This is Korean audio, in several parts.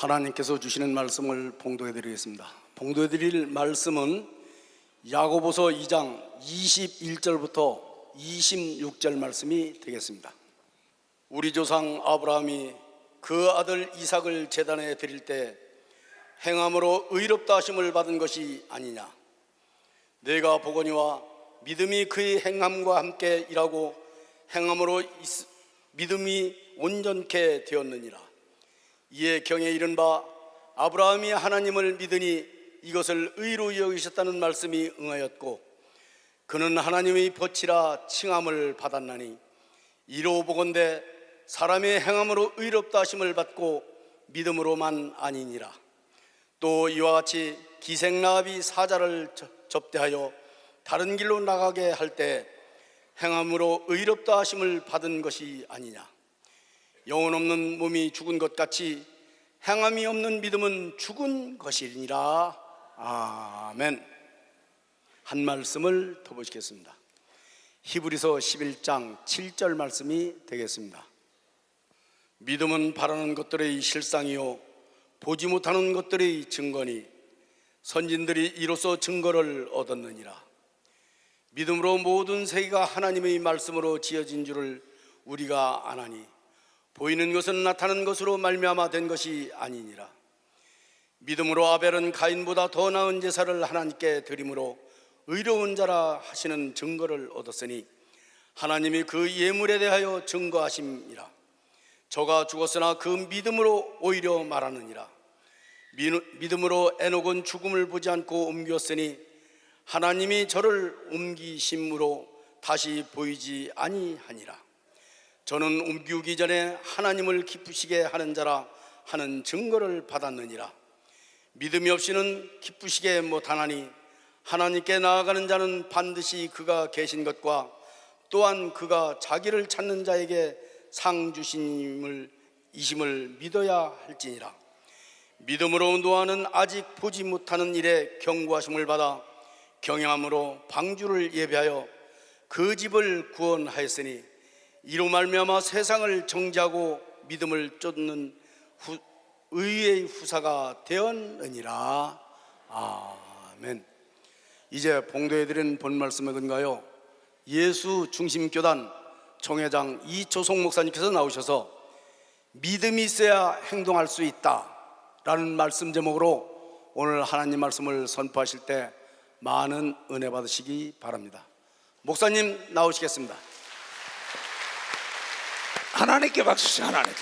하나님께서 주시는 말씀을 봉독해 드리겠습니다. 봉독해 드릴 말씀은 야고보서 2장 21절부터 26절 말씀이 되겠습니다. 우리 조상 아브라함이 그 아들 이삭을 제단에 드릴 때 행함으로 의롭다 하심을 받은 것이 아니냐. 내가 보거니와 믿음이 그의 행함과 함께 일하고 행함으로 믿음이 온전케 되었느니라. 이에 경에 이른 바 아브라함이 하나님을 믿으니 이것을 의로 여기셨다는 말씀이 응하였고 그는 하나님의 벗이라 칭함을 받았나니 이로 보건대 사람의 행함으로 의롭다 하심을 받고 믿음으로만 아니니라. 또 이와 같이 기생라합이 사자를 접대하여 다른 길로 나가게 할 때 행함으로 의롭다 하심을 받은 것이 아니냐. 영혼 없는 몸이 죽은 것 같이 행함이 없는 믿음은 죽은 것이니라. 아멘. 한 말씀을 더 보시겠습니다. 히브리서 11장 7절 말씀이 되겠습니다. 믿음은 바라는 것들의 실상이요 보지 못하는 것들의 증거니 선진들이 이로써 증거를 얻었느니라. 믿음으로 모든 세계가 하나님의 말씀으로 지어진 줄을 우리가 아나니 보이는 것은 나타난 것으로 말미암아 된 것이 아니니라. 믿음으로 아벨은 가인보다 더 나은 제사를 하나님께 드림으로 의로운 자라 하시는 증거를 얻었으니 하나님이 그 예물에 대하여 증거하심이라. 저가 죽었으나 그 믿음으로 오히려 말하느니라. 믿음으로 에녹은 죽음을 보지 않고 옮겼으니 하나님이 저를 옮기심으로 다시 보이지 아니하니라. 저는 옮기기 전에 하나님을 기쁘시게 하는 자라 하는 증거를 받았느니라. 믿음이 없이는 기쁘시게 못하나니 하나님께 나아가는 자는 반드시 그가 계신 것과 또한 그가 자기를 찾는 자에게 상 주심을 믿어야 할지니라. 믿음으로 노아는 아직 보지 못하는 일에 경고하심을 받아 경영함으로 방주를 예비하여 그 집을 구원하였으니 이로 말미암아 세상을 정죄하고 믿음을 쫓는 의의 후사가 되었느니라. 아멘. 이제 봉독해드린 본 말씀에 근거하여 예수 중심 교단 총회장 이초송 목사님께서 나오셔서 믿음이 있어야 행동할 수 있다 라는 말씀 제목으로 오늘 하나님 말씀을 선포하실 때 많은 은혜 받으시기 바랍니다. 목사님 나오시겠습니다. 하나님께 박수 주세요. 하나님께.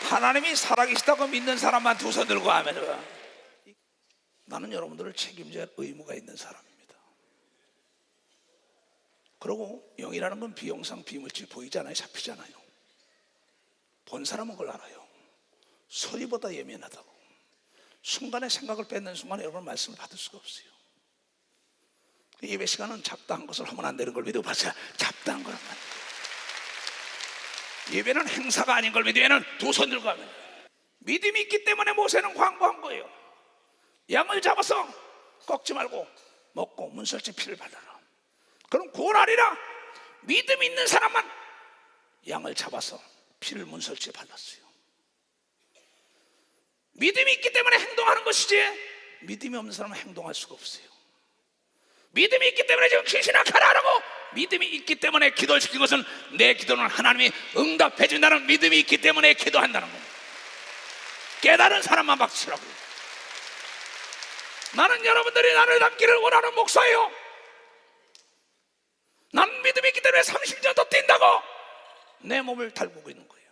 하나님이 살아계시다고 믿는 사람만 두 손 들고 하면 나는 여러분들을 책임져야 의무가 있는 사람입니다. 그리고 영이라는 건 비영상 비물질 보이잖아요. 잡히잖아요. 본 사람은 그걸 알아요. 소리보다 예민하다고. 순간에 생각을 뺏는 순간에 여러분 말씀을 받을 수가 없어요. 예배 시간은 잡다한 것을 하면 안 되는 걸 믿어 봤어요. 잡다한 걸 하면 안 돼요. 예배는 행사가 아닌 걸 믿으면 두 손 들고 하면 믿음이 있기 때문에 모세는 광고한 거예요. 양을 잡아서 꺾지 말고 먹고 문설주 피를 발라라. 그럼 구원하리라. 믿음 있는 사람만 양을 잡아서 피를 문설주에 발랐어요. 믿음이 있기 때문에 행동하는 것이지 믿음이 없는 사람은 행동할 수가 없어요. 믿음이 있기 때문에 지금 귀신아 가라라고 믿음이 있기 때문에 기도를 시킨 것은 내 기도는 하나님이 응답해 준다는 믿음이 있기 때문에 기도한다는 겁니다. 깨달은 사람만 박수라고요. 나는 여러분들이 나를 닮기를 원하는 목사예요. 난 믿음이 있기 때문에 30년 더 뛴다고 내 몸을 달구고 있는 거예요.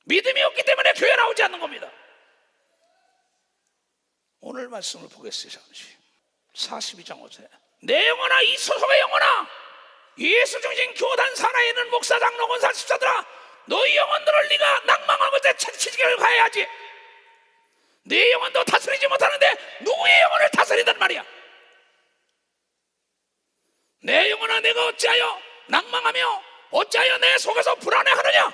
믿음이 없기 때문에 교회 나오지 않는 겁니다. 오늘 말씀을 보겠어요. 잠시 42장 5절. 내 영혼아 이 소속의 영혼아 예수 중심 교단 산하에 있는 목사 장로 권사 집사들아 너희 영혼들을 네가 낭망하고 채찍을 가해야지. 네 영혼도 다스리지 못하는데 누구의 영혼을 다스리단 말이야. 내 영혼아 내가 어찌하여 낭망하며 어찌하여 내 속에서 불안해하느냐.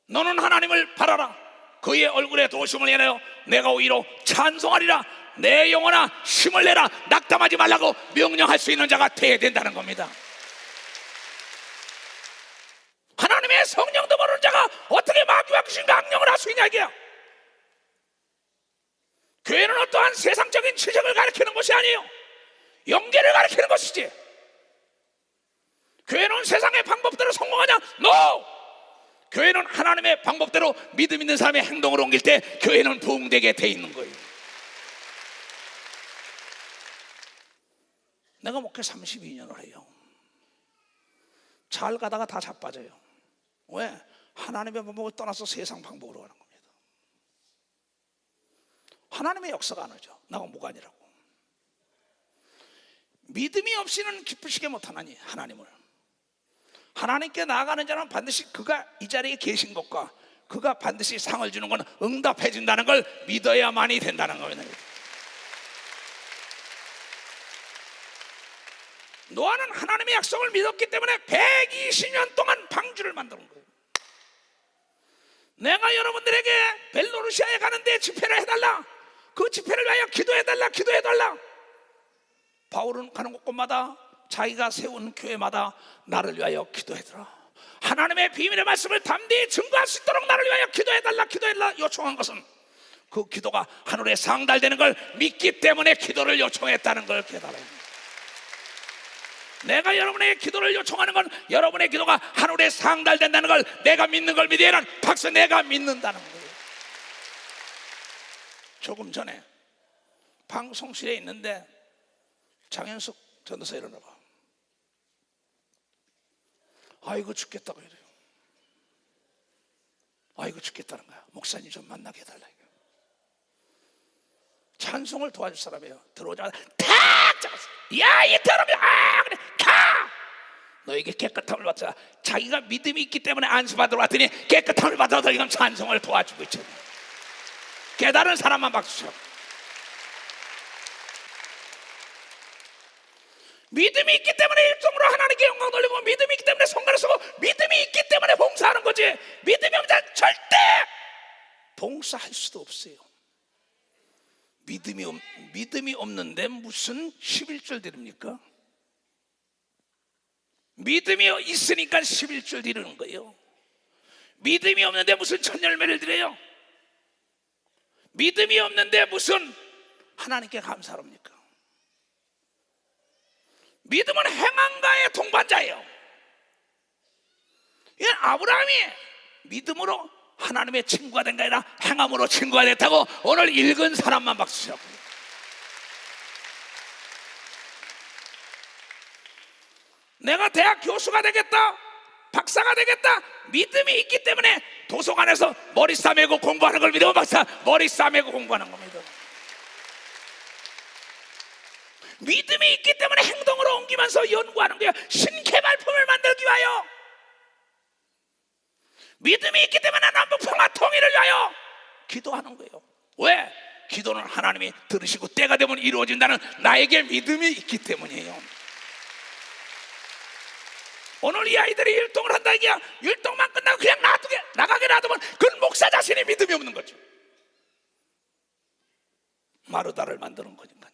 너는 하나님을 바라라. 그의 얼굴에 도우심을 인하여 내가 오히려 찬송하리라. 내 영혼아 힘을 내라. 낙담하지 말라고 명령할 수 있는 자가 되어야 된다는 겁니다. 하나님의 성령도 모르는 자가 맡기신 강령을 할 수 있냐 이게야. 교회는 어떠한 세상적인 지적을 가르치는 것이 아니에요. 영계를 가르치는 것이지. 교회는 세상의 방법대로 성공하냐? NO! 교회는 하나님의 방법대로 믿음 있는 사람의 행동을 옮길 때 교회는 부흥되게 돼 있는 거예요. 내가 목회 32년을 해요. 잘 가다가 다 자빠져요. 왜? 하나님의 방법을 떠나서 세상 방법으로 가는 겁니다. 하나님의 역사가 안 오죠. 나가 뭐가 아니라고. 믿음이 없이는 기쁘시게 못하나니 하나님을. 하나님께 나아가는 자는 반드시 그가 이 자리에 계신 것과 그가 반드시 상을 주는 건 응답해 준다는 걸 믿어야만이 된다는 겁니다. 노아는 하나님의 약속을 믿었기 때문에 120년 동안 방주를 만드는 거예요. 내가 여러분들에게 벨로루시아에 가는데 집회를 해달라, 그 집회를 위하여 기도해달라, 기도해달라. 바울은 가는 곳곳마다 자기가 세운 교회마다 나를 위하여 기도해달라, 하나님의 비밀의 말씀을 담대히 증거할 수 있도록 나를 위하여 기도해달라, 기도해달라 요청한 것은 그 기도가 하늘에 상달되는 걸 믿기 때문에 기도를 요청했다는 걸 깨달아요. 내가 여러분의 기도를 요청하는 건 여러분의 기도가 하늘에 상달된다는 걸 내가 믿는 걸 믿으면 박수, 내가 믿는다는 거예요. 조금 전에 방송실에 있는데 장현숙 전도사 일어나봐. 아이고 죽겠다고 이래요. 아이고 죽겠다는 거야. 목사님 좀 만나게 해달라. 찬송을 도와줄 사람이에요. 들어오자마자 탁 잡았어. 야, 이 더러움이, 아, 그래, 가! 너에게 깨끗함을 받자. 자기가 믿음이 있기 때문에 안수받으러 왔더니 깨끗함을 받아서 지금 찬송을 도와주고 있죠. 깨달은 사람만 박수 쳐. 믿음이 있기 때문에 일종으로 하나님께 영광 돌리고, 믿음이 있기 때문에 성가를 쓰고, 믿음이 있기 때문에 봉사하는 거지. 믿음이 없는 자는 절대 봉사할 수도 없어요. 믿음이 없는데 무슨 11절 드립니까? 믿음이 있으니까 11절 드리는 거예요. 믿음이 없는데 무슨 천열매를 드려요? 믿음이 없는데 무슨 하나님께 감사합니까? 믿음은 행함과의 동반자예요. 이 아브라함이 믿음으로 하나님의 친구가 된 게 아니라 행함으로 친구가 됐다고 오늘 읽은 사람만 박수 치라고. 내가 대학 교수가 되겠다, 박사가 되겠다, 믿음이 있기 때문에 도서관에서 머리 싸매고 공부하는 걸 믿으면 박사, 머리 싸매고 공부하는 겁니다. 믿음이 있기 때문에 행동으로 옮기면서 연구하는 거예요. 신개발품을 만들기 위하여. 믿음이 있기 때문에 남북 평화 통일을 위하여 기도하는 거예요. 왜? 기도는 하나님이 들으시고 때가 되면 이루어진다는 나에게 믿음이 있기 때문이에요. 오늘 이 아이들이 율동을 한다 이게야. 율동만 끝나고 그냥 나가게 놔두면 그건 목사 자신이 믿음이 없는 거죠. 마르다를 만드는 거니까요.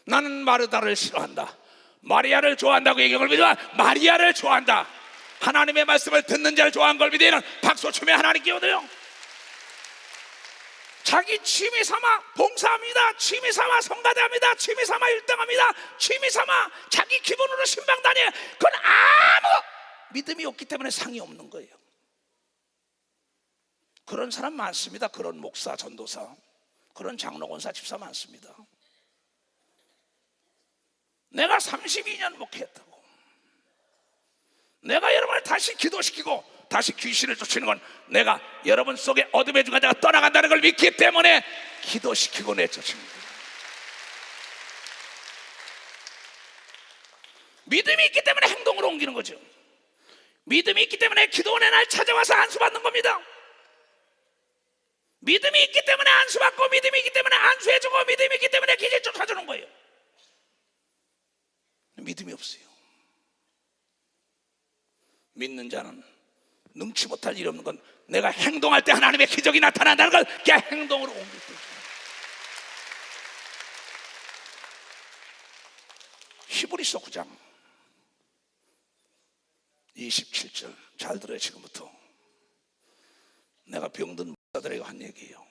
나는 마르다를 싫어한다, 마리아를 좋아한다고 얘기한 걸 믿으면 마리아를 좋아한다. 하나님의 말씀을 듣는 자를 좋아한 걸 믿으면 박수 치며 하나님께 얻어요. 자기 취미 삼아 봉사합니다, 취미 삼아 성가대합니다, 취미 삼아 일등합니다, 취미 삼아 자기 기분으로 신방 다녀요. 그건 아무 믿음이 없기 때문에 상이 없는 거예요. 그런 사람 많습니다. 그런 목사, 전도사, 그런 장로, 권사, 집사 많습니다. 내가 32년 목회했다고, 내가 여러분을 다시 기도시키고 다시 귀신을 쫓는 건 내가 여러분 속에 어둠의 주관자가 떠나간다는 걸 믿기 때문에 기도시키고 내쫓는 거예요. 믿음이 있기 때문에 행동으로 옮기는 거죠. 믿음이 있기 때문에 기도원의 날 찾아와서 안수받는 겁니다. 믿음이 있기 때문에 안수받고, 믿음이 있기 때문에 안수해주고, 믿음이 있기 때문에 기질 쫓아주는 거예요. 믿음이 없어요. 믿는 자는 능치 못할 일이 없는 건 내가 행동할 때 하나님의 기적이 나타난다는 걸 그냥 행동으로 옮길 때. 히브리서 9장 27절 잘 들어요. 지금부터 내가 병든 목사들에게 한 얘기예요.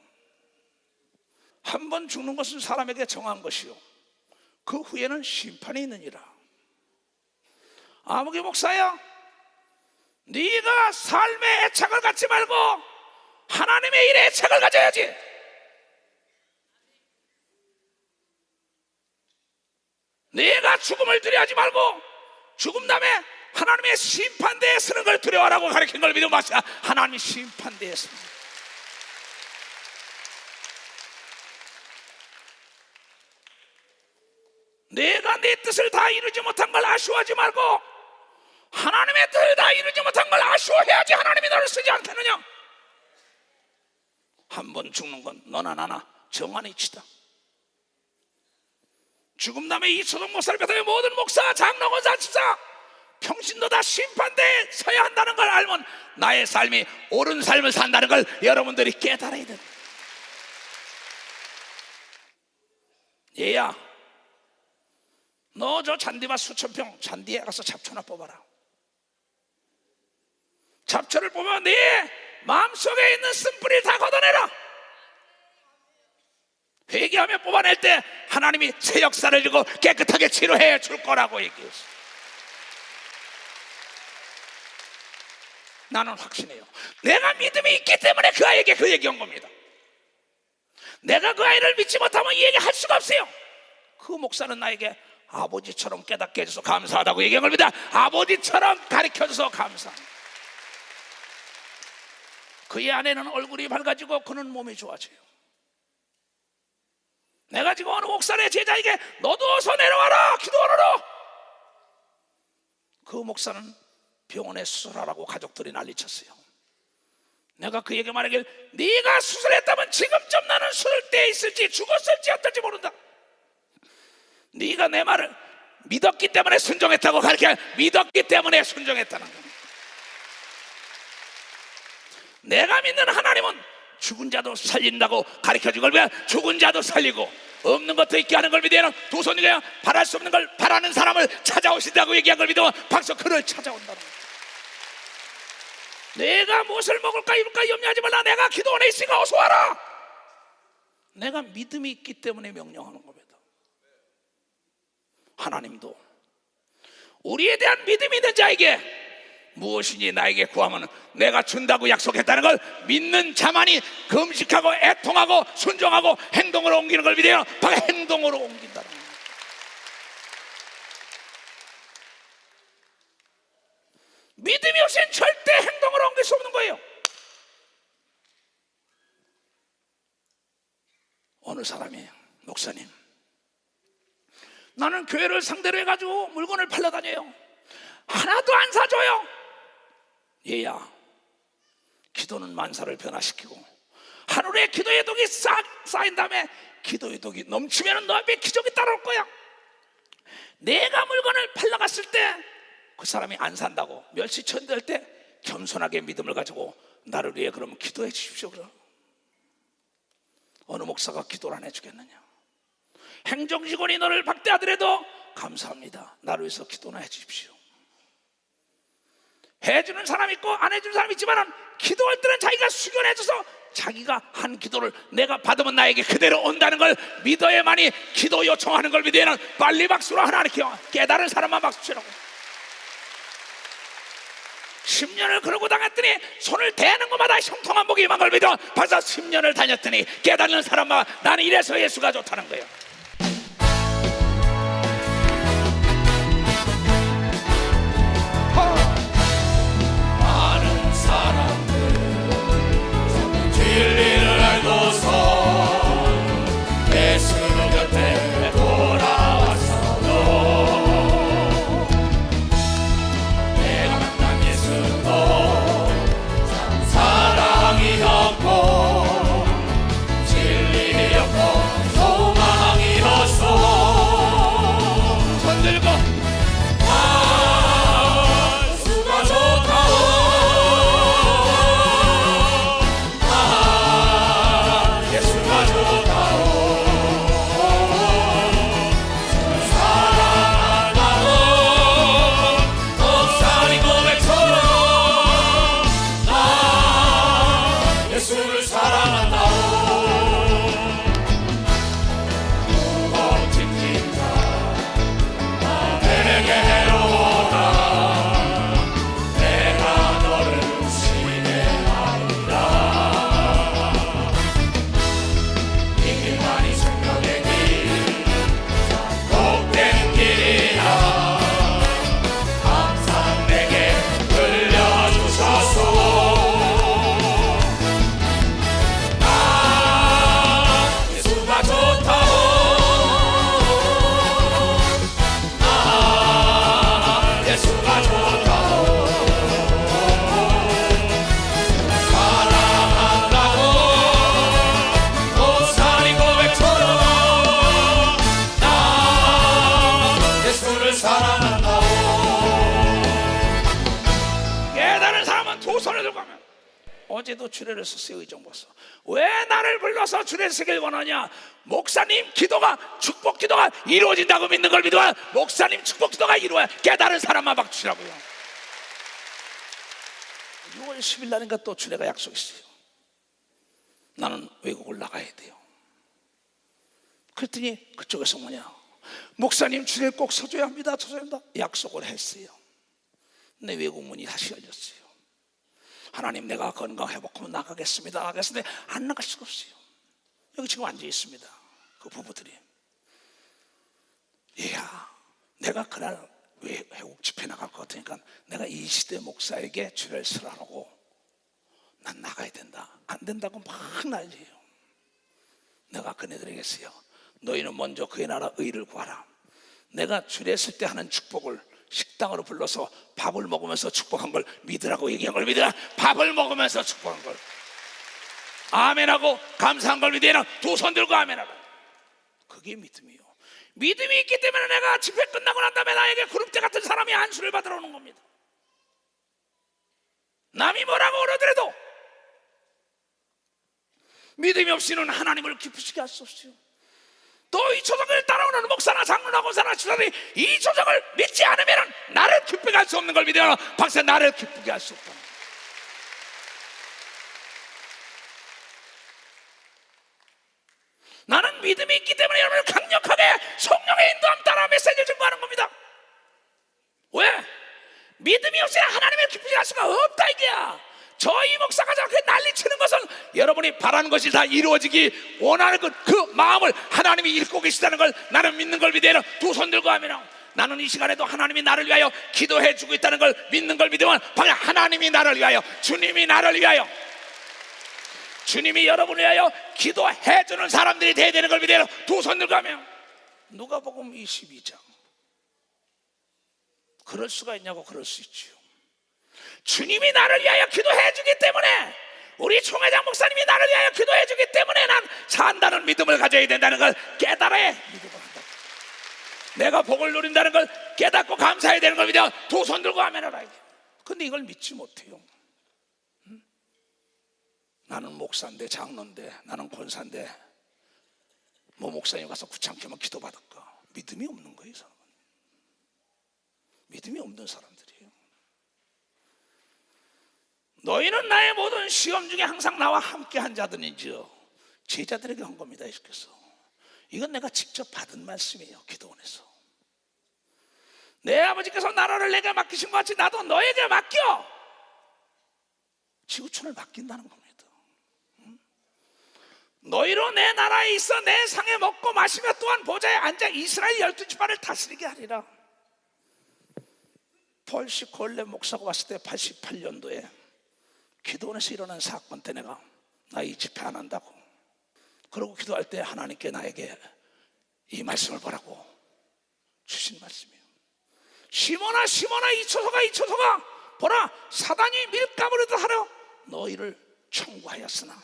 한 번 죽는 것은 사람에게 정한 것이요, 그 후에는 심판이 있느니라. 아무개 목사야, 네가 삶의 애착을 갖지 말고 하나님의 일에 애착을 가져야지. 내가 죽음을 두려워하지 말고 죽음 다음에 하나님의 심판대에 서는 걸 두려워하라고 가르친 걸 믿으면 마시아. 하나님의 심판대에 서는 것. 내가 내 뜻을 다 이루지 못한 걸 아쉬워하지 말고 하나님의 뜻을 다 이루지 못한 걸 아쉬워해야지 하나님이 너를 쓰지 않겠느냐. 한 번 죽는 건 너나 나나 정한 이치다. 죽음 다음에 이초동 목사를 비롯해 모든 목사, 장로, 권사, 집사, 평신도 다 심판대에 서야 한다는 걸 알면 나의 삶이 옳은 삶을 산다는 걸 여러분들이 깨달아야 돼. 얘야, 너 저 잔디밭 수천평 잔디에 가서 잡초나 뽑아라. 잡초를 뽑으면 네 마음속에 있는 쓴뿌리를 다 걷어내라. 회개하며 뽑아낼 때 하나님이 새 역사를 주고 깨끗하게 치료해 줄 거라고 얘기했어. 나는 확신해요. 내가 믿음이 있기 때문에 그 아이에게 그 얘기한 겁니다. 내가 그 아이를 믿지 못하면 이 얘기 할 수가 없어요. 그 목사는 나에게 아버지처럼 깨닫게 해줘서 감사하다고 얘기한 겁니다. 아버지처럼 가르쳐줘서 감사합니다. 그의 아내는 얼굴이 밝아지고 그는 몸이 좋아져요. 내가 지금 어느 목사의 제자에게 너도 어서 내려와라 기도하라. 그 목사는 병원에 수술하라고 가족들이 난리쳤어요. 내가 그에게 말하길, 네가 수술했다면 지금쯤 나는 수술대에 있을지 죽었을지 어떨지 모른다. 네가 내 말을 믿었기 때문에 순종했다고 가르쳐. 믿었기 때문에 순종했다는 겁니다. 내가 믿는 하나님은 죽은 자도 살린다고 가르쳐준 걸 보면 죽은 자도 살리고 없는 것도 있게 하는 걸 믿으면 두 손이 그냥 바랄 수 없는 걸 바라는 사람을 찾아오신다고 얘기한 걸 믿으면 박수 그를 찾아온다는 거야. 내가 무엇을 먹을까 입을까 염려하지 말라. 내가 기도 안에 있으니까 어서 와라. 내가 믿음이 있기 때문에 명령하는 겁니다. 하나님도 우리에 대한 믿음이 있는 자에게 무엇이니 나에게 구하면 내가 준다고 약속했다는 걸 믿는 자만이 금식하고 애통하고 순종하고 행동으로 옮기는 걸 믿어요. 바로 행동으로 옮긴다는 거예요. 믿음이 없이는 절대 행동으로 옮길 수 없는 거예요. 어느 사람이 목사님, 나는 교회를 상대로 해가지고 물건을 팔러 다녀요. 하나도 안 사줘요. 얘야, 기도는 만사를 변화시키고 하늘에 기도의 독이 쌓인 다음에 기도의 독이 넘치면 너 앞에 기적이 따라올 거야. 내가 물건을 팔러 갔을 때 그 사람이 안 산다고 멸시천대할 때 겸손하게 믿음을 가지고 나를 위해 그러면 기도해 주십시오. 그럼 어느 목사가 기도를 안 해주겠느냐. 행정직원이 너를 박대하더라도 감사합니다. 나를 위해서 기도나 해 주십시오. 해주는 사람 있고 안 해주는 사람 있지만 기도할 때는 자기가 수견해줘서 자기가 한 기도를 내가 받으면 나에게 그대로 온다는 걸 믿어야만이 기도 요청하는 걸 믿어야는 빨리 박수로 하나님께 깨달은 사람만 박수 치라고. 10년을 그러고 다녔더니 손을 대는 것마다 형통한 복이 임한 걸 믿어. 벌써 10년을 다녔더니 깨닫는 사람만 나는 이래서 예수가 좋다는 거예요. 많은 사람들 진리를 알고서 예수 곁에 돌아왔어도 내가 만난 예수도 참 사랑이었고 진리였고 소망이 손을 들고 하면 어제도 주례를 썼어요. 의정부서. 왜 나를 불러서 주례 쓰길 원하냐? 목사님 기도가 축복 기도가 이루어진다고 믿는 걸 믿어야 목사님 축복 기도가 이루어야 깨달은 사람만 박치라고요. 6월 10일 날인가 또 주례가 약속이 있어요. 나는 외국을 나가야 돼요. 그랬더니 그쪽에서 뭐냐, 목사님 주례 꼭 서줘야 합니다. 서줘야 합니다. 약속을 했어요. 근데 외국 문이 다시 열렸어요. 하나님 내가 건강 회복하면 나가겠습니다. 나가겠는데 안 나갈 수가 없어요. 여기 지금 앉아 있습니다. 그 부부들이. 얘야, 내가 그날 외국 집회 나갈 것 같으니까 내가 이 시대 목사에게 주례를 쓰라고 난 나가야 된다. 안 된다고 막 난리예요. 내가 그네들에게 했어요. 너희는 먼저 그의 나라 의를 구하라. 내가 주례 쓸 때 하는 축복을 식당으로 불러서 밥을 먹으면서 축복한 걸 믿으라고 얘기한 걸 믿으라. 밥을 먹으면서 축복한 걸 아멘하고 감사한 걸 믿으라. 두 손 들고 아멘하라. 그게 믿음이요. 믿음이 있기 때문에 내가 집회 끝나고 난 다음에 나에게 그룹대 같은 사람이 안수를 받으러 오는 겁니다. 남이 뭐라고 그러더라도 믿음이 없이는 하나님을 기쁘시게 할 수 없어요. 또 이 조정을 따라오는 목사나 장로나 권사나 집사들이 이 조정을 믿지 않으면 나를 기쁘게 할 수 없는 걸 믿어요. 박사 나를 기쁘게 할 수 없다. 나는 믿음이 있기 때문에 여러분을 강력하게 성령의 인도함 따라 메시지를 증거하는 겁니다. 왜? 믿음이 없이는 하나님을 기쁘게 할 수가 없다 이게야. 저희 목사가 저렇게 난리치는 것은 여러분이 바라는 것이 다 이루어지기 원하는 그 마음을 하나님이 읽고 계시다는 걸 나는 믿는 걸 믿어요. 두 손 들고 하면 나는 이 시간에도 하나님이 나를 위하여 기도해 주고 있다는 걸 믿는 걸 믿으면 방금 하나님이 나를 위하여, 주님이 나를 위하여, 주님이 여러분을 위하여 기도해 주는 사람들이 돼야 되는 걸 믿어요. 두 손 들고 하면 누가복음 22장. 그럴 수가 있냐고. 그럴 수 있지요. 주님이 나를 위하여 기도해 주기 때문에, 우리 총회장 목사님이 나를 위하여 기도해 주기 때문에 난 산다는 믿음을 가져야 된다는 걸 깨달아야 믿음을 한다. 내가 복을 누린다는 걸 깨닫고 감사해야 되는 걸 믿어. 두 손 들고 하면 하라. 근데 이걸 믿지 못해요. 나는 목사인데, 장로인데, 나는 권사인데 뭐 목사님 가서 구창켜면 기도받을까? 믿음이 없는 거예요. 이 사람은 믿음이 없는 사람들이에요. 너희는 나의 모든 시험 중에 항상 나와 함께 한 자들인지요. 제자들에게 한 겁니다. 예수께서. 이건 내가 직접 받은 말씀이에요. 기도원에서. 내 아버지께서 나라를 내게 맡기신 것 같이 나도 너에게 맡겨. 지구촌을 맡긴다는 겁니다. 너희로 내 나라에 있어 내 상에 먹고 마시며 또한 보좌에 앉아 이스라엘 12지파를 다스리게 하리라. 폴시 콜레 목사가 왔을 때 88년도에 기도원에서 일어난 사건 때 내가 나 이 집회 안 한다고 그러고 기도할 때 하나님께 나에게 이 말씀을 보라고 주신 말씀이에요. 시몬아 시몬아 이초소가 보라 사단이 밀가부르듯 하려 너희를 청구하였으나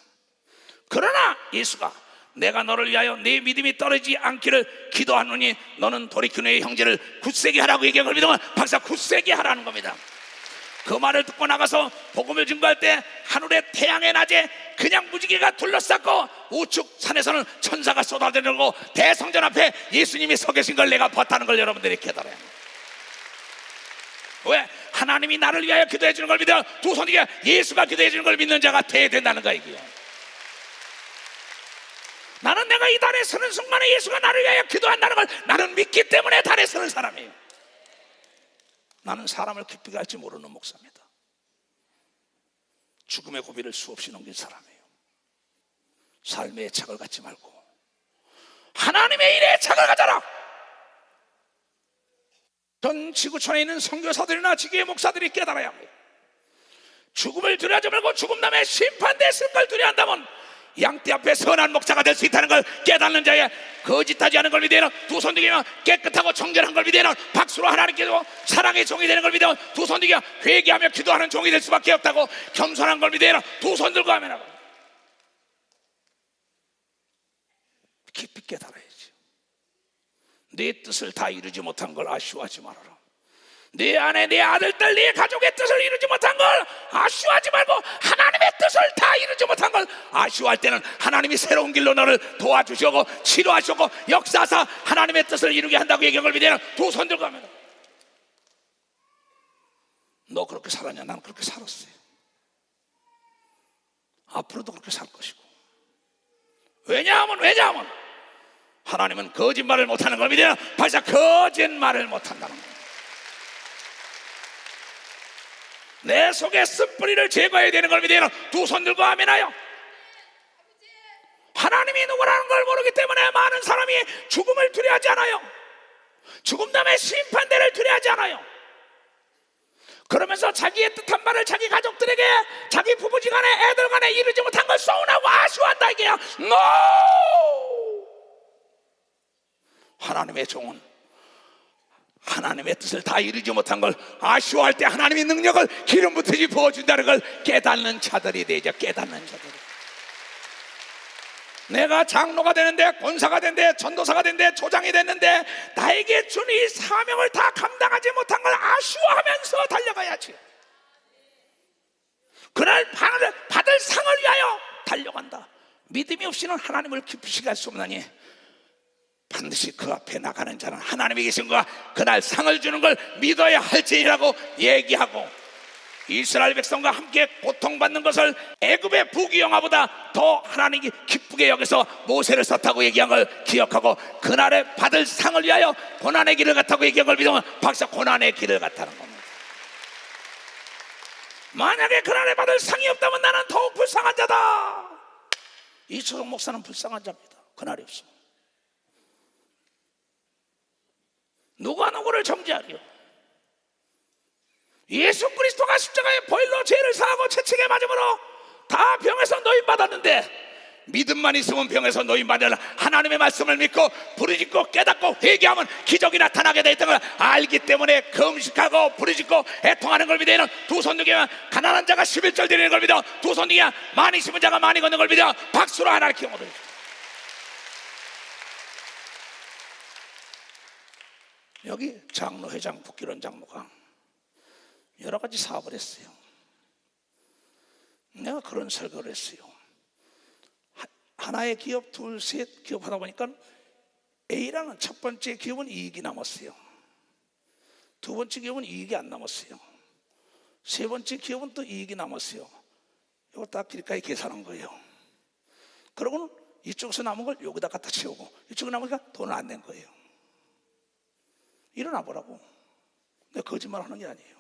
그러나 예수가 내가 너를 위하여 네 믿음이 떨어지지 않기를 기도하노니 너는 돌이켜 너의 형제를 굳세게 하라고 얘기한 걸 믿으면 박사 굳세게 하라는 겁니다. 그 말을 듣고 나가서 복음을 증거할 때 하늘의 태양의 낮에 그냥 무지개가 둘러쌌고 우측 산에서는 천사가 쏟아지고 대성전 앞에 예수님이 서 계신 걸 내가 봤다는 걸 여러분들이 깨달아야 합니다. 왜? 하나님이 나를 위하여 기도해 주는 걸 믿어. 두 손이게 예수가 기도해 주는 걸 믿는 자가 돼야 된다는 거야 이게요. 나는 내가 이 단에 서는 순간에 예수가 나를 위하여 기도한다는 걸 나는 믿기 때문에 단에 서는 사람이에요. 나는 사람을 기쁘게 할지 모르는 목사입니다. 죽음의 고비를 수없이 넘긴 사람이에요. 삶의 애착을 갖지 말고 하나님의 일에 애착을 가져라. 전 지구촌에 있는 선교사들이나 지교의 목사들이 깨달아야 합니다. 죽음을 두려워하지 말고 죽음 다음에 심판됐을 걸 두려워한다면 양떼 앞에 선한 목자가 될 수 있다는 걸 깨닫는 자에 거짓하지 않은 걸 믿어요. 두 손 들기면 깨끗하고 정결한 걸 믿어요. 박수로 하나님께서 사랑의 종이 되는 걸 믿어요. 두 손 들기면 회개하며 기도하는 종이 될 수밖에 없다고 겸손한 걸 믿어요. 두 손 들고 하면 깊이 깨달아야지. 내 뜻을 다 이루지 못한 걸 아쉬워하지 말아라. 내 아내, 내 아들, 딸, 내 가족의 뜻을 이루지 못한 걸 아쉬워하지 말고 하나님의 뜻을 다 이루지 못한 걸 아쉬워할 때는 하나님이 새로운 길로 너를 도와주시고 치료하시고 역사하사 하나님의 뜻을 이루게 한다고 얘기한 걸 믿으면 두 손 들고 합니다. 너 그렇게 살았냐? 나는 그렇게 살았어요. 앞으로도 그렇게 살 것이고. 왜냐하면 하나님은 거짓말을 못하는 걸 믿으면 발사 거짓말을 못한다는 거예요. 내 속에 쓴뿌리를 제거해야 되는 걸 믿으면 두 손 들고 아멘하여. 하나님이 누구라는 걸 모르기 때문에 많은 사람이 죽음을 두려워하지 않아요. 죽음 다음에 심판대를 두려워하지 않아요. 그러면서 자기의 뜻한 바를 자기 가족들에게, 자기 부부지간에, 애들간에 이루지 못한 걸 서운하고 아쉬워한다 이게야. NO! 하나님의 종은 하나님의 뜻을 다 이루지 못한 걸 아쉬워할 때 하나님의 능력을 기름 붓듯이 부어준다는 걸 깨닫는 자들이 되죠. 깨닫는 자들이. 내가 장로가 되는데, 권사가 되는데, 전도사가 되는데, 조장이 됐는데 나에게 준 이 사명을 다 감당하지 못한 걸 아쉬워하면서 달려가야지. 그날 받을 상을 위하여 달려간다. 믿음이 없이는 하나님을 기쁘시게 할 수 없나니 반드시 그 앞에 나가는 자는 하나님이 계신 거야. 그날 상을 주는 걸 믿어야 할지니라고 얘기하고, 이스라엘 백성과 함께 고통받는 것을 애굽의 부귀영화보다 더 하나님이 기쁘게 여기서 모세를 썼다고 얘기한 걸 기억하고, 그날에 받을 상을 위하여 고난의 길을 갔다고 얘기한 걸 믿으면 박사 고난의 길을 갔다는 겁니다. 만약에 그날에 받을 상이 없다면 나는 더욱 불쌍한 자다. 이초석 목사는 불쌍한 자입니다. 그날이 없습니다. 누가 누구를 정죄하리요? 예수 그리스도가 십자가의 보혈로 죄를 사하고 채찍에 맞음으로 다 병에서 노임받았는데, 믿음만 있으면 병에서 노임받는 하나님의 말씀을 믿고 부르짖고 깨닫고 회개하면 기적이 나타나게 돼 있다는 걸 알기 때문에 금식하고 부르짖고 애통하는 걸 믿어요. 두 손 들기만 가난한 자가 11절 드리는 걸 믿어. 두 손 들기만 많이 심은 자가 많이 걷는 걸 믿어. 박수로 하나를 기억으로. 여기 장로, 회장, 국기론 장로가 여러 가지 사업을 했어요. 내가 그런 설교를 했어요. 하나의 기업, 둘, 셋 기업 하다 보니까 A라는 첫 번째 기업은 이익이 남았어요. 두 번째 기업은 이익이 안 남았어요. 세 번째 기업은 또 이익이 남았어요. 이거 딱 길가에 계산한 거예요. 그러고는 이쪽에서 남은 걸 여기다 갖다 채우고, 이쪽에 남으니까 돈을 안 낸 거예요. 일어나 보라고. 내가 거짓말 하는 게 아니에요.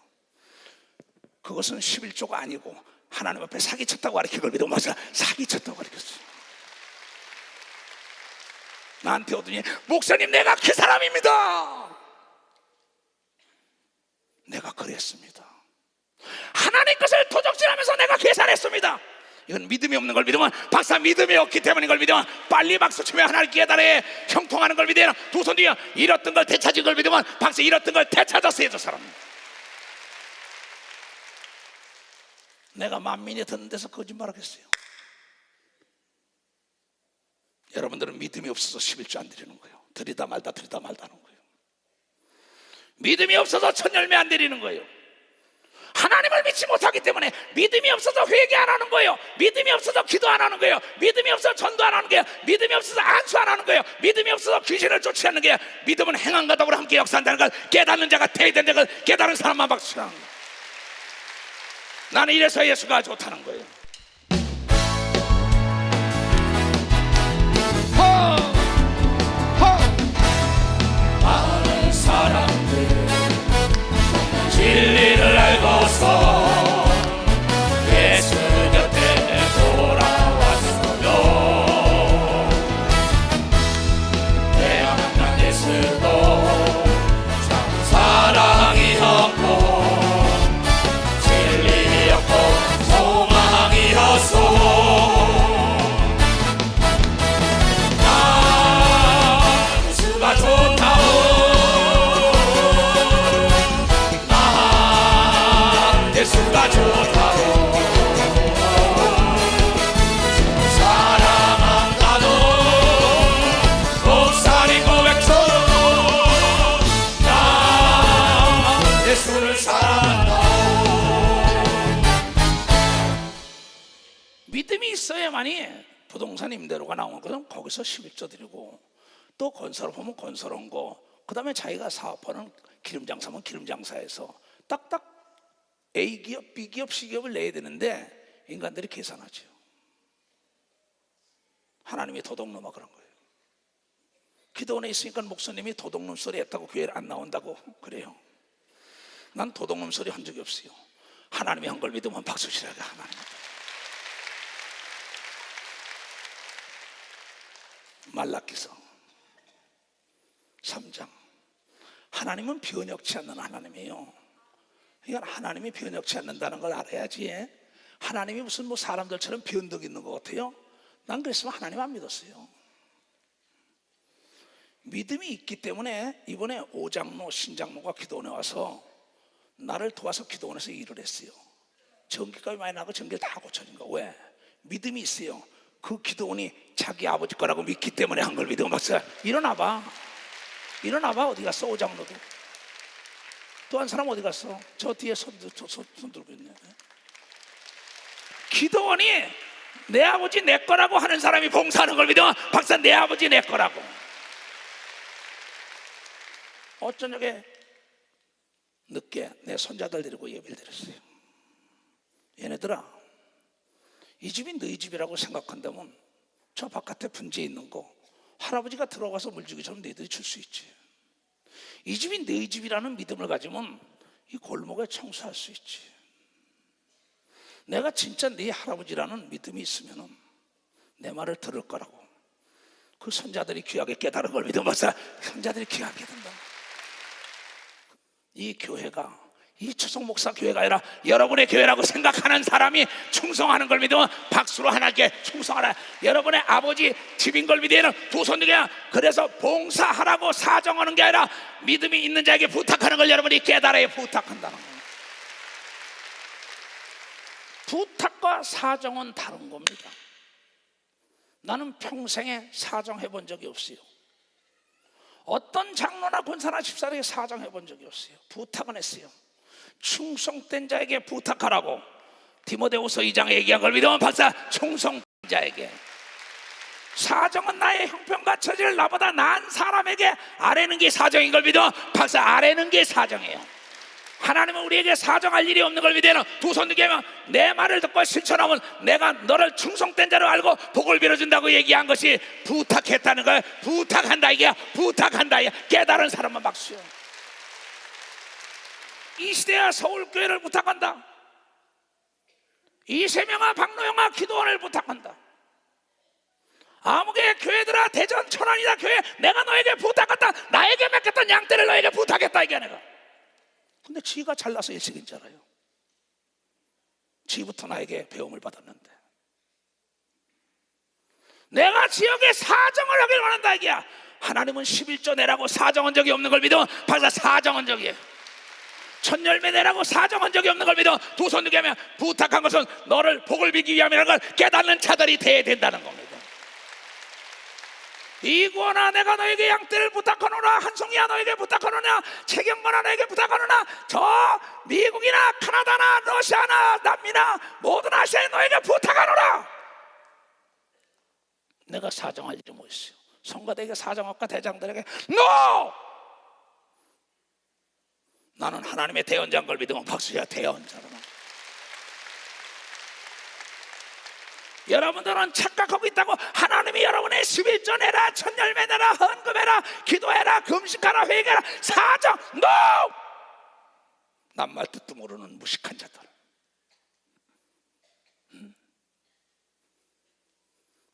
그것은 11조가 아니고 하나님 앞에 사기쳤다고 가르친 걸 믿어. 맞아, 사기쳤다고 가르쳤어요. 나한테 오더니 목사님 내가 그 사람입니다. 내가 그랬습니다. 하나님 것을 도적질하면서 내가 계산했습니다. 이건 믿음이 없는 걸 믿으면 박사 믿음이 없기 때문인 걸 믿으면 빨리 박수 치며 하나님 깨달아 형통하는 걸 믿으면 두 손 뒤에 잃었던 걸 되찾은 걸 믿으면 박사 잃었던 걸 되찾았어요. 저 사람. 내가 만민이 듣는 데서 거짓말하겠어요? 여러분들은 믿음이 없어서 11조 안 드리는 거예요. 드리다 말다 하는 거예요. 믿음이 없어서 첫 열매 안 드리는 거예요. 하나님을 믿지 못하기 때문에 믿음이 없어서 회개 안 하는 거예요. 믿음이 없어서 기도 안 하는 거예요. 믿음이 없어서 전도 안 하는 거예요. 믿음이 없어서 안수 안 하는 거예요. 믿음이 없어서 귀신을 쫓아내는 거예요. 믿음은 행함과 덕으로 함께 역사한다는 걸 깨닫는 자가 대의된다는 걸 깨달은 사람만 박수하는 거예요. 나는 이래서 예수가 좋다는 거예요. 많은 사람들 진리를 알고서 예수 곁에 돌아왔어요. 내가 만난 예수도 참 사랑이었고 진리였고 소망이었소. 나 예수가 좋다오. 예수가 좋다고 사랑한다도 목사님 고백처럼 믿음이 있어야만이 부동산 임대료가 나오는 거는 거기서 11조 드리고, 또 건설업 하면 건설한 거, 그 다음에 자기가 사업하는 기름장사면 기름장사에서 딱딱 A기업, B기업, C기업을 내야 되는데 인간들이 계산하죠. 하나님이 도둑놈아 그런 거예요. 기도원에 있으니까 목사님이 도둑놈 소리 했다고 교회를 안 나온다고 그래요. 난 도둑놈 소리 한 적이 없어요. 하나님이 한 걸 믿으면 박수 치라가 하나님. 말라기서 3장. 하나님은 변혁치 않는 하나님이에요. 그러니까 하나님이 변혁치 않는다는 걸 알아야지. 하나님이 무슨 뭐 사람들처럼 변덕 있는 것 같아요. 난 그랬으면 하나님 안 믿었어요. 믿음이 있기 때문에 이번에 오장로 신장로가 기도원에 와서 나를 도와서 기도원에서 일을 했어요. 전기값이 많이 나고 전기를 다 고쳐진 거. 왜? 믿음이 있어요. 그 기도원이 자기 아버지 거라고 믿기 때문에 한 걸 믿으면 박사 일어나봐. 일어나봐. 어디 갔어? 오장로도. 또 한 사람 어디 갔어? 저 뒤에 손 들고 있네. 기도원이 내 아버지 내 거라고 하는 사람이 봉사하는 걸 믿으면 박사 내 아버지 내 거라고. 어쩌녁에 늦게 내 손자들 데리고 예배를 드렸어요. 얘네들아, 이 집이 너희 집이라고 생각한다면 저 바깥에 분지에 있는 거 할아버지가 들어가서 물주기처럼 너희들이 줄 수 있지. 이 집이 너희 집이라는 믿음을 가지면 이 골목에 청소할 수 있지. 내가 진짜 네 할아버지라는 믿음이 있으면 내 말을 들을 거라고. 그 손자들이 귀하게 깨달은 걸 믿으면 박사 손자들이 귀하게 된다. 이 교회가 이 초성 목사 교회가 아니라 여러분의 교회라고 생각하는 사람이 충성하는 걸 믿으면 박수로 하나님께 충성하라. 여러분의 아버지 집인 걸 믿으면 두 손 들게. 그래서 봉사하라고 사정하는 게 아니라 믿음이 있는 자에게 부탁하는 걸 여러분이 깨달아야 부탁한다는 거예요. 부탁과 사정은 다른 겁니다. 나는 평생에 사정해 본 적이 없어요. 어떤 장로나 권사나 집사에게 사정해 본 적이 없어요. 부탁은 했어요. 충성된 자에게 부탁하라고 디모데후서 2장에 얘기한 걸 믿으면 박사 충성된 자에게. 사정은 나의 형편과 처지를 나보다 나은 사람에게 아뢰는 게 사정인 걸 믿으면 박사 아뢰는 게 사정이에요. 하나님은 우리에게 사정할 일이 없는 걸 믿으면 두 손 들게 하면 내 말을 듣고 실천하면 내가 너를 충성된 자로 알고 복을 빌어준다고 얘기한 것이 부탁했다는 거예요. 부탁한다 이게 부탁한다 이게. 깨달은 사람만 박수요. 이 시대야 서울교회를 부탁한다. 이세명아 박노영아 기도원을 부탁한다. 아무개 교회들아 대전 천안이다 교회 내가 너에게 부탁한다. 나에게 맡겼던 양떼를 너에게 부탁했다 이게 내가. 근데 지가 잘나서 일식인 줄 알아요. 지부터 나에게 배움을 받았는데 내가 지역에 사정을 하길 원한다 이게야. 하나님은 11조 내라고 사정한 적이 없는 걸 믿으면 박사 사정한 적이에요. 천열매 내라고 사정한 적이 없는 걸 믿어 두 손 들게 하면 부탁한 것은 너를 복을 빌기 위함이라는 걸 깨닫는 자들이 돼야 된다는 겁니다. 이구원아 내가 너에게 양떼를 부탁하노라. 한송이야 너에게 부탁하노냐. 채경건아 너에게 부탁하노나. 저 미국이나 카나다나 러시아나 남미나 모든 아시아에 너에게 부탁하노라. 내가 사정할 일이 뭐 있어요. 성가대에게 사정할까 대장들에게 NO! 나는 하나님의 대언자인 걸 믿으면 박수야. 대언자로. 여러분들은 착각하고 있다고. 하나님이 여러분의 11조 내라 천열매 내라 헌금해라 기도해라 금식하라 회개하라 사정 NO! 남 말 뜻도 모르는 무식한 자들.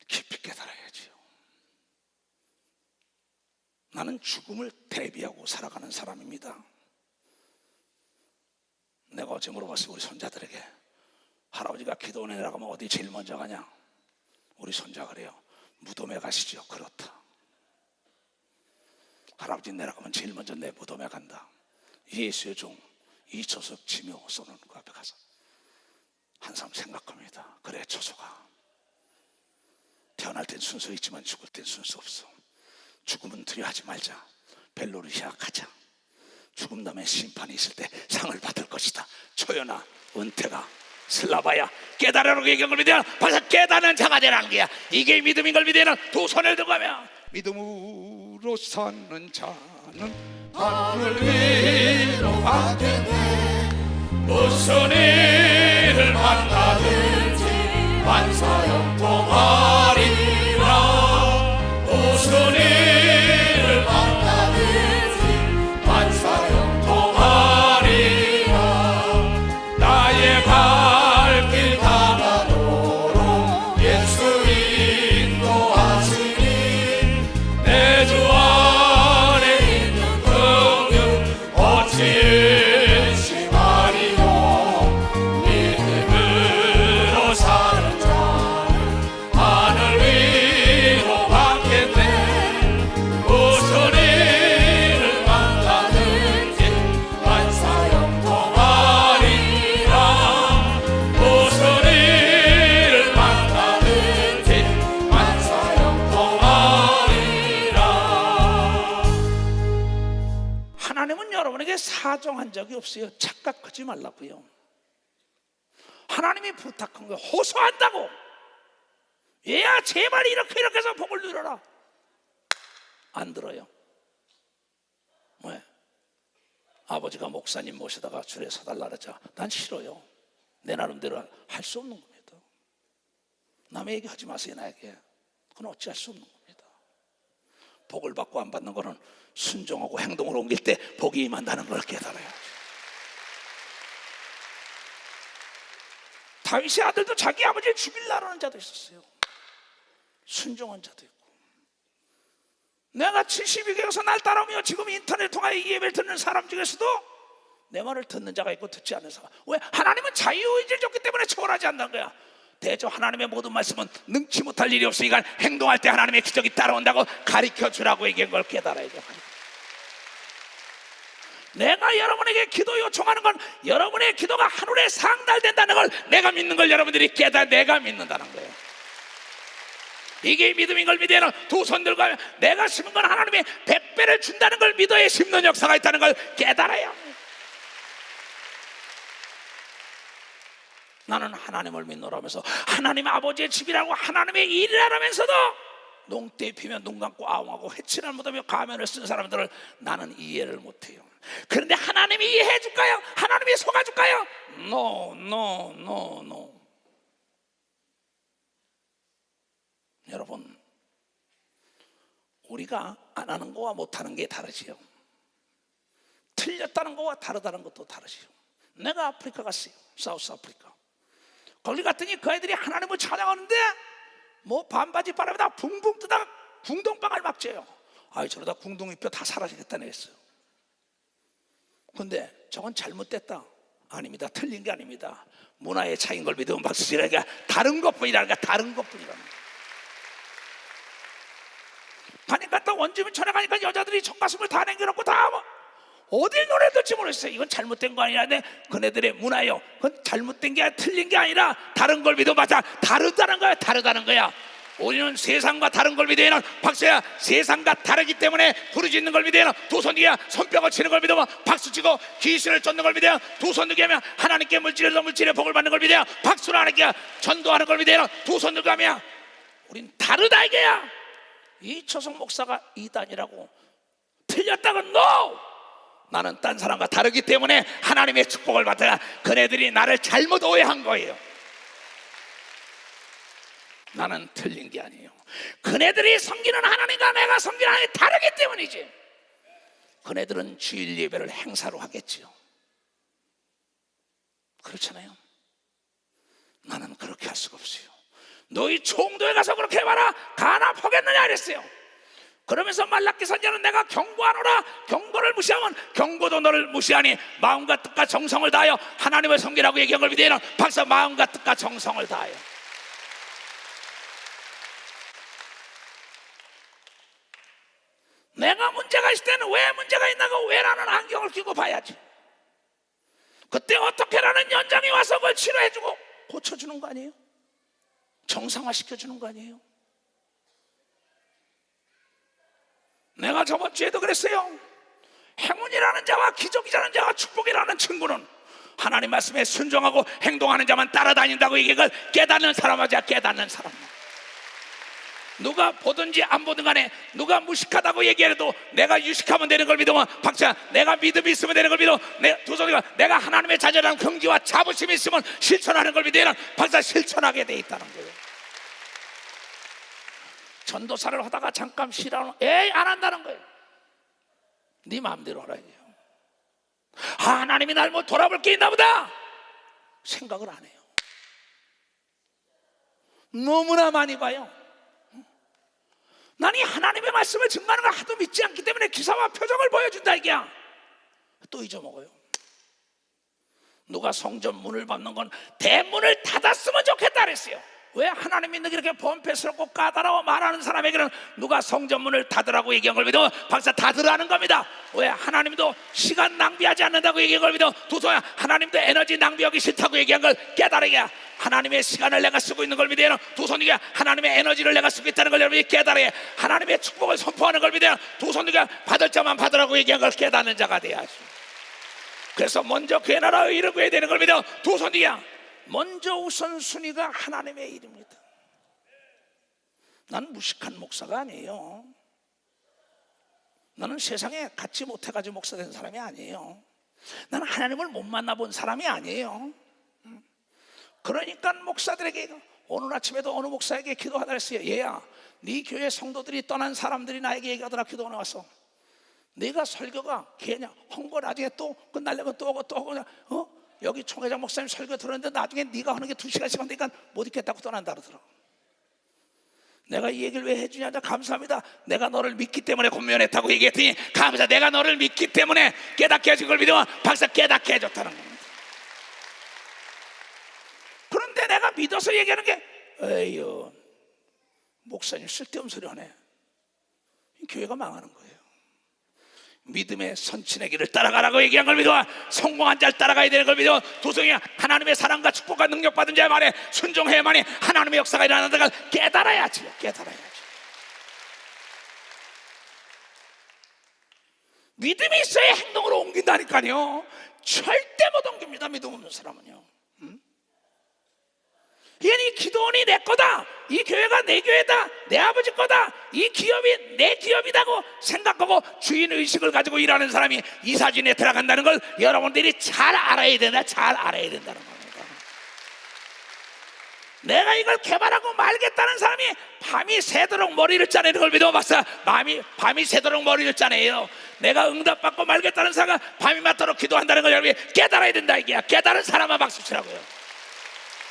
깊이 깨달아야지요. 나는 죽음을 대비하고 살아가는 사람입니다. 내가 어제 물어봤어요. 우리 손자들에게 할아버지가 기도원에 내려가면 어디 제일 먼저 가냐. 우리 손자가 그래요. 무덤에 가시죠. 그렇다. 할아버지 내려가면 제일 먼저 내 무덤에 간다. 예수의 종 이초석 지묘 쏘는 그 앞에 가서 한참 생각합니다. 그래 초석아, 태어날 땐 순서 있지만 죽을 땐 순서 없어. 죽음은 두려워하지 말자. 벨로루시아 가자. 죽음 다음에 심판이 있을 때 상을 받을 것이다. 초연아 은퇴가 슬라바야, 깨달으라고 얘기한 걸 믿으면 벌써 깨닫는 자가 되라는 거야. 이게 믿음인 걸 믿으면 두 손을 들고 가면 믿음으로 사는 자는 하늘 위로 가겠네. 무슨 일을 만나든지 만사형통하리라. 무슨 일을 만나든지 만사형통하리라. 나의 갈 길 가나도록 예수 인도하시니 내 주 안에 있는 긍휼 어찌 의심하리요. 믿음으로 사는 자는 하늘 위로 가겠네. 무슨 일을 만나든지 만사형통하리라. 무슨 일을 만나든지 만사형통하리라. 하나님은 여러분에게 사정한 적이 없어요. 착각하지 말라고요. 하나님이 부탁한 거 호소한다고. 얘야 제발 이렇게 해서 복을 누려라. 안 들어요. 왜? 아버지가 목사님 모시다가 줄에 서달라 그러자 난 싫어요. 내 나름대로 할 수 없는 겁니다. 남의 얘기 하지 마세요. 나에게. 그건 어찌할 수 없는 겁니다. 복을 받고 안 받는 거는 순종하고 행동으로 옮길 때 복이 임한다는 걸 깨달아요. 다윗의 아들도 자기 아버지를 죽이려는 자도 있었어요. 순종한 자도 있고. 내가 72개에서 날 따라오며 지금 인터넷 통하여 이 예배를 듣는 사람 중에서도 내 말을 듣는 자가 있고 듣지 않는 사람. 왜? 하나님은 자유의지를 줬기 때문에 초월하지 않는 거야. 대저 하나님의 모든 말씀은 능치 못할 일이 없으니까 행동할 때 하나님의 기적이 따라온다고 가르쳐주라고 얘기한 걸 깨달아야죠. 내가 여러분에게 기도 요청하는 건 여러분의 기도가 하늘에 상달된다는 걸 내가 믿는 걸 여러분들이 깨달아. 내가 믿는다는 거예요. 이게 믿음인 걸 믿어야 두 손 들고 하면 내가 심은 건 하나님이 100배를 준다는 걸 믿어야 심는 역사가 있다는 걸 깨달아요. 나는 하나님을 믿노라면서 하나님 아버지의 집이라고 하나님의 일이라면서도 농대 피면 눈 감고 아웅하고 해치를 못하며 가면을 쓴 사람들을 나는 이해를 못해요. 그런데 하나님이 이해해 줄까요? 하나님이 속아 줄까요? No. 여러분, 우리가 안 하는 거와 못하는 게 다르지요. 틀렸다는 거와 다르다는 것도 다르지요. 내가 아프리카 갔어요. 사우스 아프리카. 거기 갔더니 그 애들이 하나님을 찬양하는데 뭐 반바지 바람에다 붕붕 뜨다가 궁동방을 막 쬐요. 아이 저러다 궁둥이 뼈 다 사라지겠다네 했어요. 근데 저건 잘못됐다. 아닙니다. 틀린 게 아닙니다. 문화의 차이인 걸 믿으면 박수치라니까 다른 것뿐이라니까. 다른 것뿐이라는 거야. 가니까 또 원주민 전에 가니까 여자들이 젖가슴을 다 남겨놓고 다 뭐 어딜 노래 들지 모르겠어요. 이건 잘못된 거 아니라 그네들의 문화예요. 그건 잘못된 게 아니라 틀린 게 아니라 다른 걸 믿어 맞아. 다르다는 거야. 다르다는 거야. 우리는 세상과 다른 걸 믿어야 박수야. 세상과 다르기 때문에 부르짖는 걸 믿어야 두 손 뒤에 손뼉을 치는 걸 믿으면 박수치고 귀신을 쫓는 걸 믿어야 두 손 들게 하면 하나님께 물질에 복을 받는 걸 믿어야 박수를 하나님께 전도하는 걸 믿어야 두 손 들고 하면 우린 다르다 이게야. 이초성 목사가 이단이라고 틀렸다고 no! 나는 딴 사람과 다르기 때문에 하나님의 축복을 받아야 그네들이 나를 잘못 오해한 거예요. 나는 틀린 게 아니에요. 그네들이 섬기는 하나님과 내가 섬기는 하나님이 다르기 때문이지. 그네들은 주일 예배를 행사로 하겠지요. 그렇잖아요. 나는 그렇게 할 수가 없어요. 너희 총도에 가서 그렇게 해봐라. 간합하겠느냐 이랬어요. 그러면서 말라기 선지자는 내가 경고하노라. 경고를 무시하면 경고도 너를 무시하니 마음과 뜻과 정성을 다하여 하나님을 섬기라고 얘기한 걸 믿어야 박사 마음과 뜻과 정성을 다하여. 내가 문제가 있을 때는 왜 문제가 있나고 왜라는 안경을 끼고 봐야지. 그때 어떻게라는 연장이 와서 그걸 치료해주고 고쳐주는 거 아니에요? 정상화시켜주는 거 아니에요? 내가 저번 주에도 그랬어요. 행운이라는 자와 기적이라는 자와 축복이라는 친구는 하나님 말씀에 순종하고 행동하는 자만 따라다닌다고 이걸 깨닫는 사람하자. 깨닫는 사람. 누가 보든지 안 보든 간에 누가 무식하다고 얘기해도 내가 유식하면 되는 걸 믿으면 박자, 내가 믿음이 있으면 되는 걸 믿어. 내가 하나님의 자녀라는 긍지와 자부심이 있으면 실천하는 걸 믿으면 박자 실천하게 돼 있다는 거예요. 전도사를 하다가 잠깐 쉬라는, 에이 안 한다는 거예요. 네 마음대로 하라 해요. 하나님이 날 뭐 돌아볼 게 있나 보다 생각을 안 해요. 너무나 많이 봐요. 나는 이 하나님의 말씀을 증거하는 걸 하도 믿지 않기 때문에 기사와 표정을 보여준다 이게야. 또 잊어먹어요. 누가 성전 문을 밟는 건 대문을 닫았으면 좋겠다 그랬어요. 왜? 하나님 믿는 게 이렇게 범패스럽고 까다로워 말하는 사람에게는 누가 성전 문을 닫으라고 얘기한 걸 믿으면 박사 닫으라는 겁니다. 왜? 하나님도 시간 낭비하지 않는다고 얘기한 걸 믿어. 도서야 하나님도 에너지 낭비하기 싫다고 얘기한 걸 깨달으게. 하나님의 시간을 내가 쓰고 있는 걸 믿어야. 도선이가 하나님의 에너지를 내가 쓰고 있다는 걸 여러분이 깨달아야. 하나님의 축복을 선포하는 걸 믿어야. 도선이가 받을 자만 받으라고 얘기한 걸 깨닫는 자가 돼야지. 그래서 먼저 그의 나라의 일을 구해야 되는 걸 믿어. 도선이야 먼저 우선순위가 하나님의 일입니다. 나는 무식한 목사가 아니에요. 나는 세상에 갖지 못해가지고 목사 된 사람이 아니에요. 나는 하나님을 못 만나본 사람이 아니에요. 그러니까 목사들에게 오늘 아침에도 어느 목사에게 기도하다 했어요. 얘야, 네 교회 성도들이 떠난 사람들이 나에게 얘기하더라. 기도원에 와서 네가 설교가 걔냐 헝거 나중에 또 끝나려면 또 하고 여기 총회장 목사님 설교 들었는데 나중에 네가 하는 게 2시간씩 하니까 못 있겠다고 떠난다 그러더라고. 내가 이 얘기를 왜 해주냐. 감사합니다. 내가 너를 믿기 때문에 권면했다고 얘기했더니 감사합니다. 내가 너를 믿기 때문에 깨닫게 해준 걸 믿으면 박사 깨닫게 해줬다는 겁니다. 그런데 내가 믿어서 얘기하는 게 에이요 목사님 쓸데없는 소리 하네. 교회가 망하는 거예요. 믿음의 선친의 길을 따라가라고 얘기한 걸 믿어. 성공한 자를 따라가야 되는 걸 믿어. 도성이 하나님의 사랑과 축복과 능력받은 자의 말에 순종해야만이 하나님의 역사가 일어나는 걸 깨달아야지. 깨달아야지. 믿음이 있어야 행동으로 옮긴다니까요. 절대 못 옮깁니다. 믿음 없는 사람은요. 이 기도원이 내 거다, 이 교회가 내 교회다, 내 아버지 거다, 이 기업이 내 기업이라고 생각하고 주인의식을 가지고 일하는 사람이 이 사진에 들어간다는 걸 여러분들이 잘 알아야 된다. 잘 알아야 된다는 겁니다. 내가 이걸 개발하고 말겠다는 사람이 밤이 새도록 머리를 짜내는 걸 믿어. 박사 밤이 새도록 머리를 짜내요. 내가 응답받고 말겠다는 사람은 밤이 맞도록 기도한다는 걸 여러분이 깨달아야 된다. 이게 깨달은 사람만 박수 치라고요.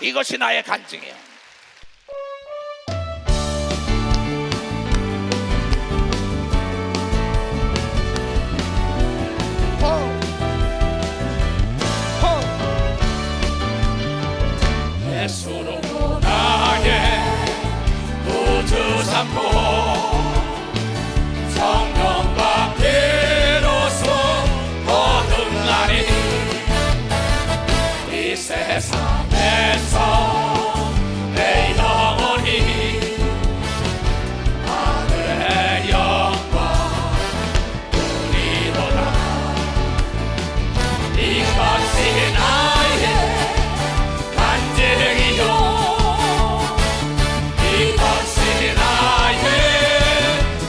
이것이 나의 간증이에요. 예수로 나의 구주 삼고 성령과 피로써 거듭나니 이 세상에서 내 영혼이 하늘의 영광 누리도다. 이것이 나의 간증이요, 이것이 나의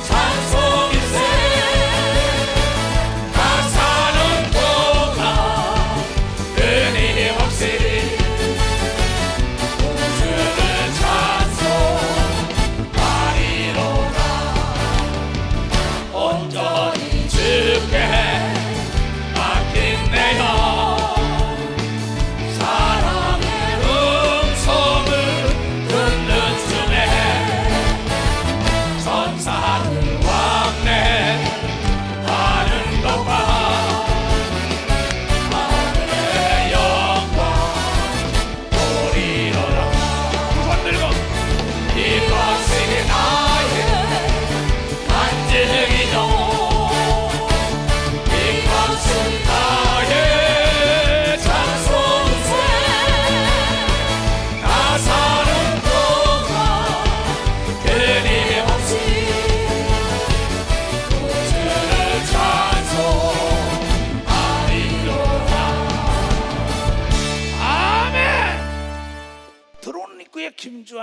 찬송일세. 나 사는 동안 끊임없이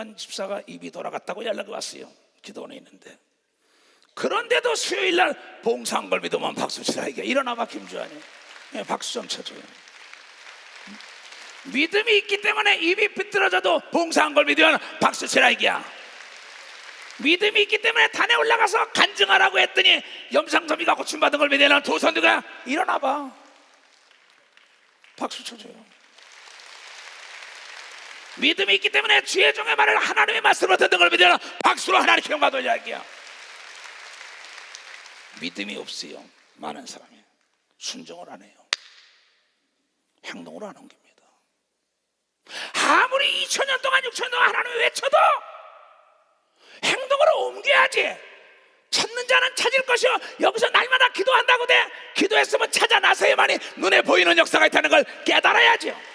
김주환 집사가 입이 돌아갔다고 연락이 왔어요. 기도원에 있는데. 그런데도 수요일 날 봉사한 걸 믿으면 박수 치라. 이게 일어나봐 김주환이. 네, 박수 좀 쳐줘요. 믿음이 있기 때문에 입이 비뚤어져도 봉사한 걸 믿으면 박수 치라 이게야. 믿음이 있기 때문에 단에 올라가서 간증하라고 했더니 염상섭이가 고침받은 걸 믿으면 두 선두가 일어나봐. 박수 쳐줘요. 믿음이 있기 때문에 주의 종의 말을 하나님의 말씀으로 듣는 걸 믿으면 박수로 하나님께 영광 돌려 이게야. 믿음이 없어요. 많은 사람이 순종을 안 해요. 행동으로 안 옮깁니다. 아무리 2000년 동안 6000년 동안 하나님을 외쳐도 행동으로 옮겨야지. 찾는 자는 찾을 것이요 여기서 날마다 기도한다고 돼. 기도했으면 찾아 나서야만이 눈에 보이는 역사가 있다는 걸 깨달아야죠.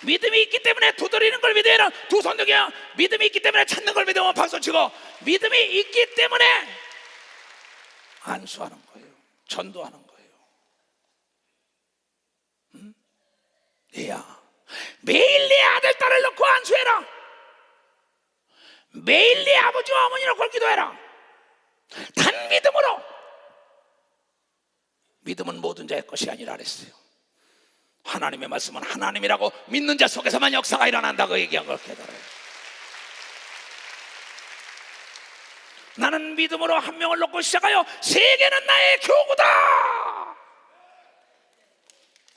믿음이 있기 때문에 두드리는 걸 믿으면 두 손 들게요. 믿음이 있기 때문에 찾는 걸 믿으면 박수 치고, 믿음이 있기 때문에 안수하는 거예요. 전도하는 거예요. 얘야, 매일 내 아들 딸을 넣고 안수해라. 매일 내 아버지와 어머니 놓고 기도해라. 단 믿음으로. 믿음은 모든 자의 것이 아니라 그랬어요. 하나님의 말씀은 하나님이라고 믿는 자 속에서만 역사가 일어난다고 얘기한 걸 깨달아요. 나는 믿음으로 한 명을 놓고 시작하여 세계는 나의 교구다.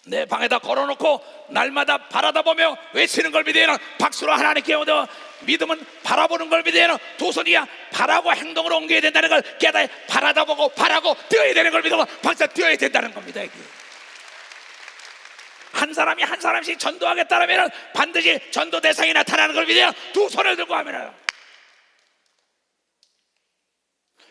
내 방에다 걸어놓고 날마다 바라다 보며 외치는 걸 믿으면 박수로 하나님께 얻어. 믿음은 바라보는 걸 믿으면 두 손이야. 바라고 행동으로 옮겨야 된다는 걸 깨달아. 바라다 보고 바라고 뛰어야 되는 걸 믿으면 박수 뛰어야 된다는 겁니다. 이게. 한 사람이 한 사람씩 전도하겠다면 반드시 전도 대상이 나타나는 걸 믿으면 두 손을 들고 하면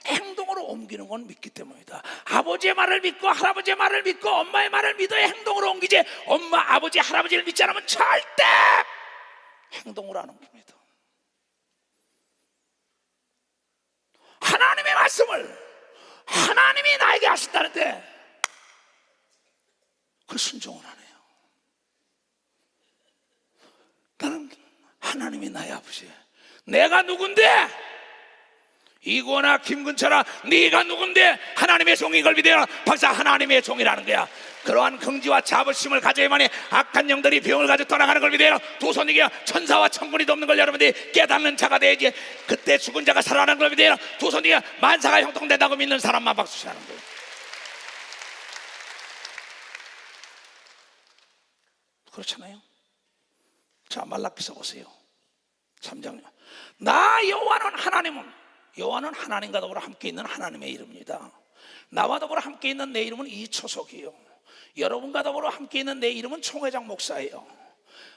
행동으로 옮기는 건 믿기 때문이다. 아버지의 말을 믿고 할아버지의 말을 믿고 엄마의 말을 믿어야 행동으로 옮기지, 엄마, 아버지, 할아버지를 믿지 않으면 절대 행동으로 안 옮깁니다. 하나님의 말씀을 하나님이 나에게 하신다는데 그 순종을 안 해요. 나는 하나님이 나의 아버지, 내가 누군데? 이고나 김근철아, 네가 누군데 하나님의 종인 걸 믿어야 박사 하나님의 종이라는 거야. 그러한 긍지와 자부심을 가져야만이 악한 영들이 병을 가지고 떠나가는 걸 믿어야 두 손이게 천사와 천군이 돕는 걸 여러분들이 깨닫는 자가 돼야지. 그때 죽은 자가 살아나는 걸 믿어야 두 손이게 만사가 형통된다고 믿는 사람만 박수치라는 거예요. 그렇잖아요. 자, 말라기서 보세요. 3장. 나 여호와는 하나님은, 여호와는 하나님과 더불어 함께 있는 하나님의 이름입니다. 나와 더불어 함께 있는 내 이름은 이초석이요, 여러분과 더불어 함께 있는 내 이름은 총회장 목사예요.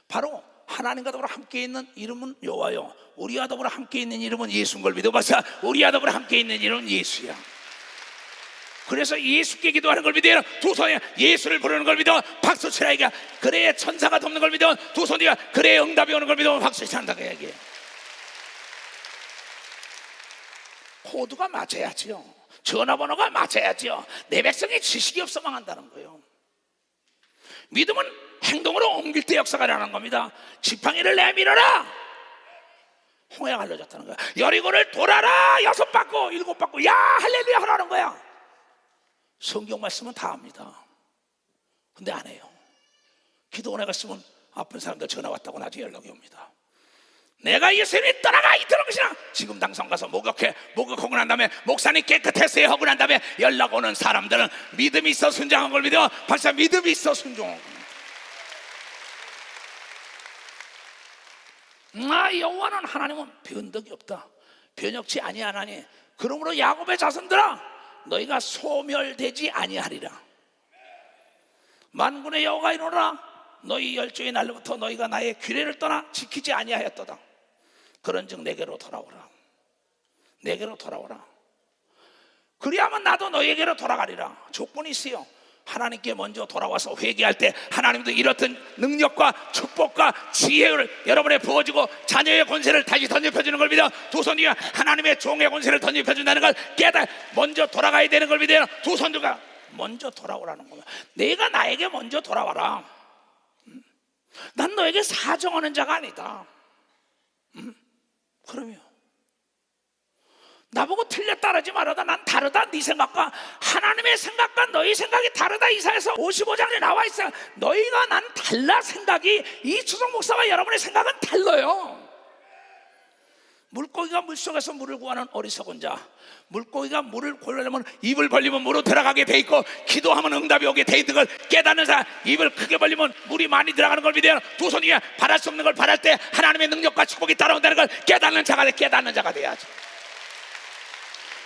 바로 하나님과 더불어 함께 있는 이름은 여호와요, 우리와 더불어 함께 있는 이름은 예수인 걸 믿어봐서 우리와 더불어 함께 있는 이름은 예수야. 그래서 예수께 기도하는 걸 믿어요. 두 손이 예수를 부르는 걸 믿어 박수 치라 이게. 그래야 천사가 돕는 걸 믿어 두 손이가 그래야 응답이 오는 걸 믿어 박수 치란다고 얘기해. 코드가 맞아야지요. 전화번호가 맞아야지요. 내 백성이 지식이 없어 망한다는 거예요. 믿음은 행동으로 옮길 때 역사가 일어나는 겁니다. 지팡이를 내밀어라, 홍해가 갈라졌다는 거야. 여리고를 돌아라, 6바퀴 7바퀴 야 할렐루야 하라는 거야. 성경 말씀은 다 압니다. 근데 안 해요. 기도원에 갔으면 아픈 사람들 전화 왔다고 나중에 연락이 옵니다. 내가 예수님이 떠나가 이틀 것이나 지금 당선 가서 목욕하고 난 다음에 목사님 깨끗했어요 하고 난 다음에 연락 오는 사람들은 믿음이 있어 순종한 걸 믿어 박사 믿음이 있어 순종한 겁니다. 여호와는 하나님은 변덕이 없다. 변혁치 아니하나니 그러므로 야곱의 자손들아 너희가 소멸되지 아니하리라. 만군의 여호와가 이르노라 너희 열조의 날로부터 너희가 나의 규례를 떠나 지키지 아니하였도다. 그런즉 내게로 돌아오라. 내게로 돌아오라. 그리하면 나도 너희에게로 돌아가리라. 조건이 있어요. 하나님께 먼저 돌아와서 회개할 때 하나님도 이렇던 능력과 축복과 지혜를 여러분에 부어주고 자녀의 권세를 다시 던져펴주는 걸 믿어 두 손이가 하나님의 종의 권세를 던져펴준다는 걸 깨달아 먼저 돌아가야 되는 걸 믿어요. 두 손들과 먼저 돌아오라는 거야. 내가 나에게 먼저 돌아와라. 난 너에게 사정하는 자가 아니다. 그러면 나보고 틀렸다 그러지 말아다. 난 다르다. 네 생각과 하나님의 생각과 너희 생각이 다르다. 이사야서 55장에 나와 있어요. 너희가 난 달라. 생각이, 이 추석 목사와 여러분의 생각은 달라요. 물고기가 물속에서 물을 구하는 어리석은 자, 물고기가 물을 고르려면 입을 벌리면 물로 들어가게 돼 있고, 기도하면 응답이 오게 돼 있는 걸 깨닫는 사람, 입을 크게 벌리면 물이 많이 들어가는 걸 믿어요. 두 손 위에 바랄 수 없는 걸 바랄 때 하나님의 능력과 축복이 따라온다는 걸 깨닫는 자가 돼야죠.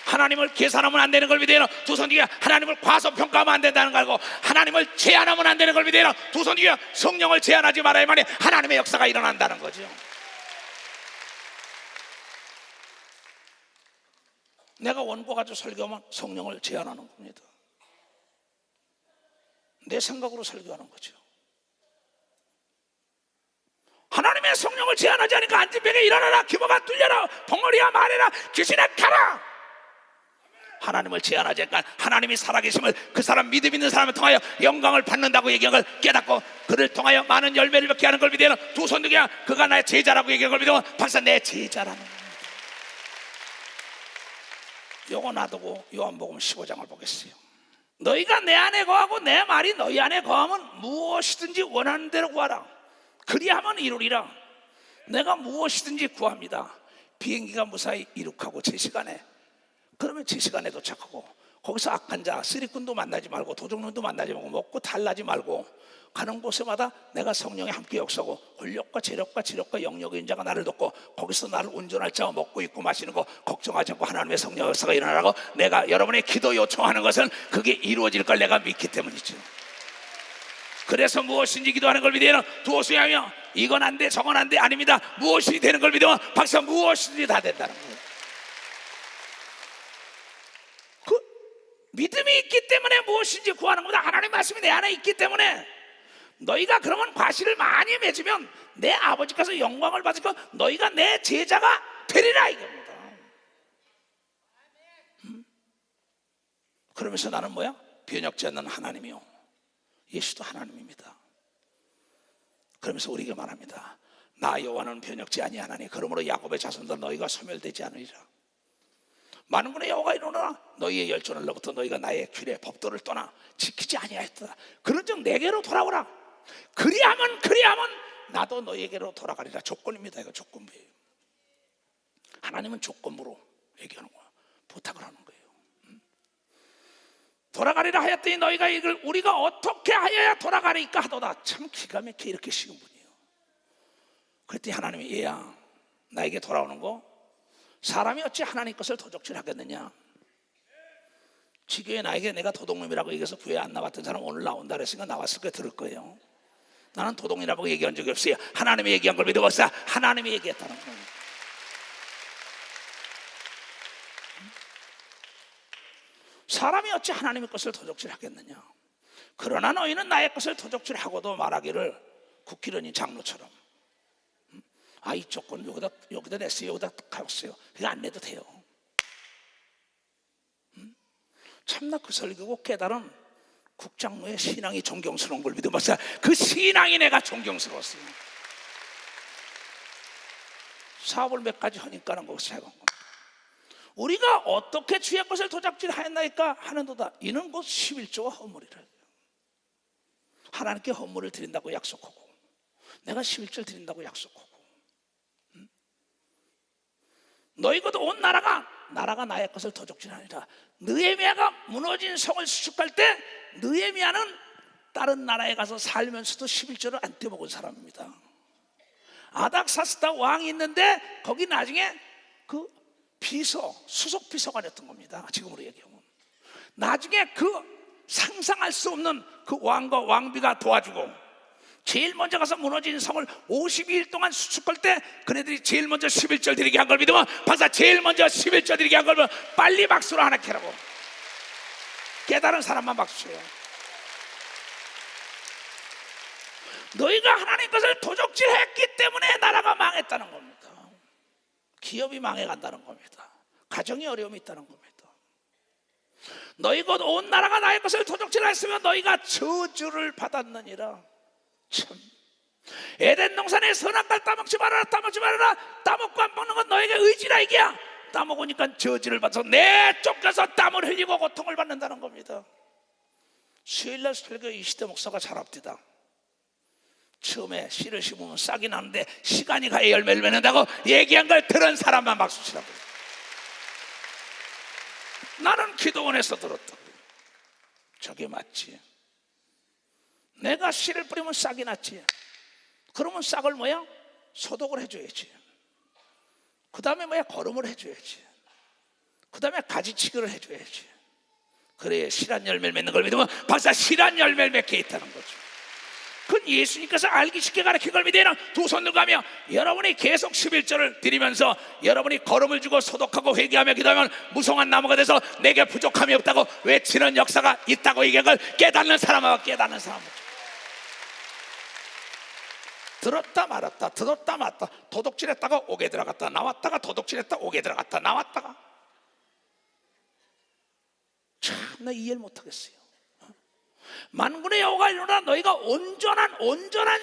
하나님을 계산하면 안 되는 걸 믿어요. 두 손 위에 하나님을 과소평가하면 안 된다는 걸 알고, 하나님을 제한하면 안 되는 걸 믿어요. 두 손 위에 성령을 제한하지 말아야만이 하나님의 역사가 일어난다는 거죠. 내가 원고 가지고 설교하면 성령을 제한하는 겁니다. 내 생각으로 설교하는 거죠. 하나님의 성령을 제한하지 않으니까 안진병에 일어나라, 기모가 뚫려라, 벙어리야 말해라, 귀신아 가라. 하나님을 제한하지 않으니까 하나님이 살아계심을 그 사람, 믿음 있는 사람을 통하여 영광을 받는다고 얘기한 걸 깨닫고, 그를 통하여 많은 열매를 맺게 하는 걸 믿어요. 두 손 들게 그가 나의 제자라고 얘기한 걸 믿어. 벌써 내 제자라는 겁니다. 요거 놔두고 요한복음 15장을 보겠어요. 너희가 내 안에 거하고 내 말이 너희 안에 거하면 무엇이든지 원하는 대로 구하라. 그리하면 이루리라. 내가 무엇이든지 구합니다. 비행기가 무사히 이륙하고 제 시간에, 그러면 제 시간에 도착하고, 거기서 악한 자, 쓰리꾼도 만나지 말고 도둑놈도 만나지 말고 먹고 탈나지 말고, 가는 곳에마다 내가 성령이 함께 역사고 권력과 재력과 지력과 영역의 인자가 나를 돕고, 거기서 나를 운전할 자와 먹고 입고 마시는 거 걱정하지 않고 하나님의 성령 역사가 일어나라고, 내가 여러분의 기도 요청하는 것은 그게 이루어질 걸 내가 믿기 때문이죠. 그래서 무엇인지 기도하는 걸 믿으면 두어수야며 이건 안 돼 저건 안 돼 아닙니다. 무엇이 되는 걸 믿으면 박사 무엇이든지 다 된다는 거예요. 그 믿음이 있기 때문에 무엇인지 구하는 겁니다. 하나님 말씀이 내 안에 있기 때문에. 너희가 그러면 과실을 많이 맺으면 내 아버지께서 영광을 받으시고 너희가 내 제자가 되리라 이겁니다. 그러면서 나는 뭐야? 변혁지 않는 하나님이요, 예수도 하나님입니다. 그러면서 우리에게 말합니다. 나 여호와는 변혁지 아니하나니 그러므로 야곱의 자손들 너희가 소멸되지 않으리라. 만군의 여호와가 이르노라. 너희의 열조를로부터 너희가 나의 규례 법도를 떠나 지키지 아니하였다. 그런즉 내게로 돌아오라. 그리하면 나도 너희에게로 돌아가리라. 조건입니다. 이거 조건부예요. 하나님은 조건부로 얘기하는 거야. 부탁을 하는 거예요. 돌아가리라 하였더니 너희가 이걸 우리가 어떻게 하여야 돌아가리까 하도다. 참 기가 막히게 이렇게 쉬운 분이에요. 그랬더니 하나님이 얘야, 나에게 돌아오는 거 사람이 어찌 하나님 것을 도적질 하겠느냐. 지교에 나에게 내가 도둑놈이라고 얘기해서 교회 안 나왔던 사람 오늘 나온다 그랬으니까 나왔을 거 들을 거예요. 나는 도둑이라고 얘기한 적이 없어요. 하나님이 얘기한 걸 믿어봤어. 하나님이 얘기했다는 거예요. 사람이 어찌 하나님의 것을 도적질 하겠느냐. 그러나 너희는 나의 것을 도적질 하고도 말하기를 국기런이 장로처럼, 이 조건 여기다 냈어요, 여기다 갔어요. 그거 안 내도 돼요. 참나 그 설교고 깨달은 국장로의 신앙이 존경스러운 걸 믿어봤어요. 그 신앙이 내가 존경스러웠어요. 사업을 몇 가지 하니까는 거기서 해본 겁니다. 우리가 어떻게 주의 것을 도적질 하였나이까 하는도다. 이는 곧 11조와 헌물이라. 하나님께 헌물을 드린다고 약속하고 내가 11조를 드린다고 약속하고, 너희고도 온 나라가 나의 것을 도적질하니라. 느헤미야가 무너진 성을 수축할 때 느헤미야는 다른 나라에 가서 살면서도 11조를 안 떼먹은 사람입니다. 아닥사스다 왕이 있는데 거기 나중에 그 비서, 수석 비서가 됐던 겁니다. 지금으로 얘기하면 나중에 그 상상할 수 없는 그 왕과 왕비가 도와주고, 제일 먼저 가서 무너진 성을 52일 동안 수축할 때 그네들이 제일 먼저 11절 드리게 한 걸 믿으면, 박사 제일 먼저 11절 드리게 한 걸 믿으면 빨리 박수로 하나 캐라고. 깨달은 사람만 박수해요. 너희가 하나님 것을 도적질했기 때문에 나라가 망했다는 겁니다. 기업이 망해간다는 겁니다. 가정이 어려움이 있다는 겁니다. 너희 곧 온 나라가 나의 것을 도적질했으면 너희가 저주를 받았느니라. 참 에덴 동산에 선악과를 따먹지 말아라, 따먹지 말아라. 따먹고 안 먹는 건 너에게 의지라 이게야. 따먹으니까 저지를 받아서 내쫓겨서 땀을 흘리고 고통을 받는다는 겁니다. 수요일날 설교 이시대 목사가 잘 앞디다. 처음에 씨를 심으면 싹이 나는데 시간이 가야 열매를 맺는다고 얘기한 걸 들은 사람만 박수 치라고. 나는 기도원에서 들었다. 저게 맞지. 내가 씨를 뿌리면 싹이 났지. 그러면 싹을 뭐야? 소독을 해줘야지. 그 다음에 뭐야? 거름을 해줘야지. 그 다음에 가지치기를 해줘야지. 그래야 실한 열매를 맺는 걸 믿으면 벌써 실한 열매를 맺게 있다는 거죠. 그건 예수님께서 알기 쉽게 가르친 걸 믿으면 두 손을 가며 여러분이 계속 11절을 드리면서 여러분이 걸음을 주고 소독하고 회개하며 기도하면 무성한 나무가 돼서 내게 부족함이 없다고 외치는 역사가 있다고 얘기한 걸 깨닫는 사람과 깨닫는 사람은 들었다 말았다, 들었다 말았다, 도둑질했다가 옥에 들어갔다 나왔다가, 도둑질했다 옥에 들어갔다 나왔다가. 참, 나 이해를 못하겠어요. 만군의 여호와가 이르노라 너희가 온전한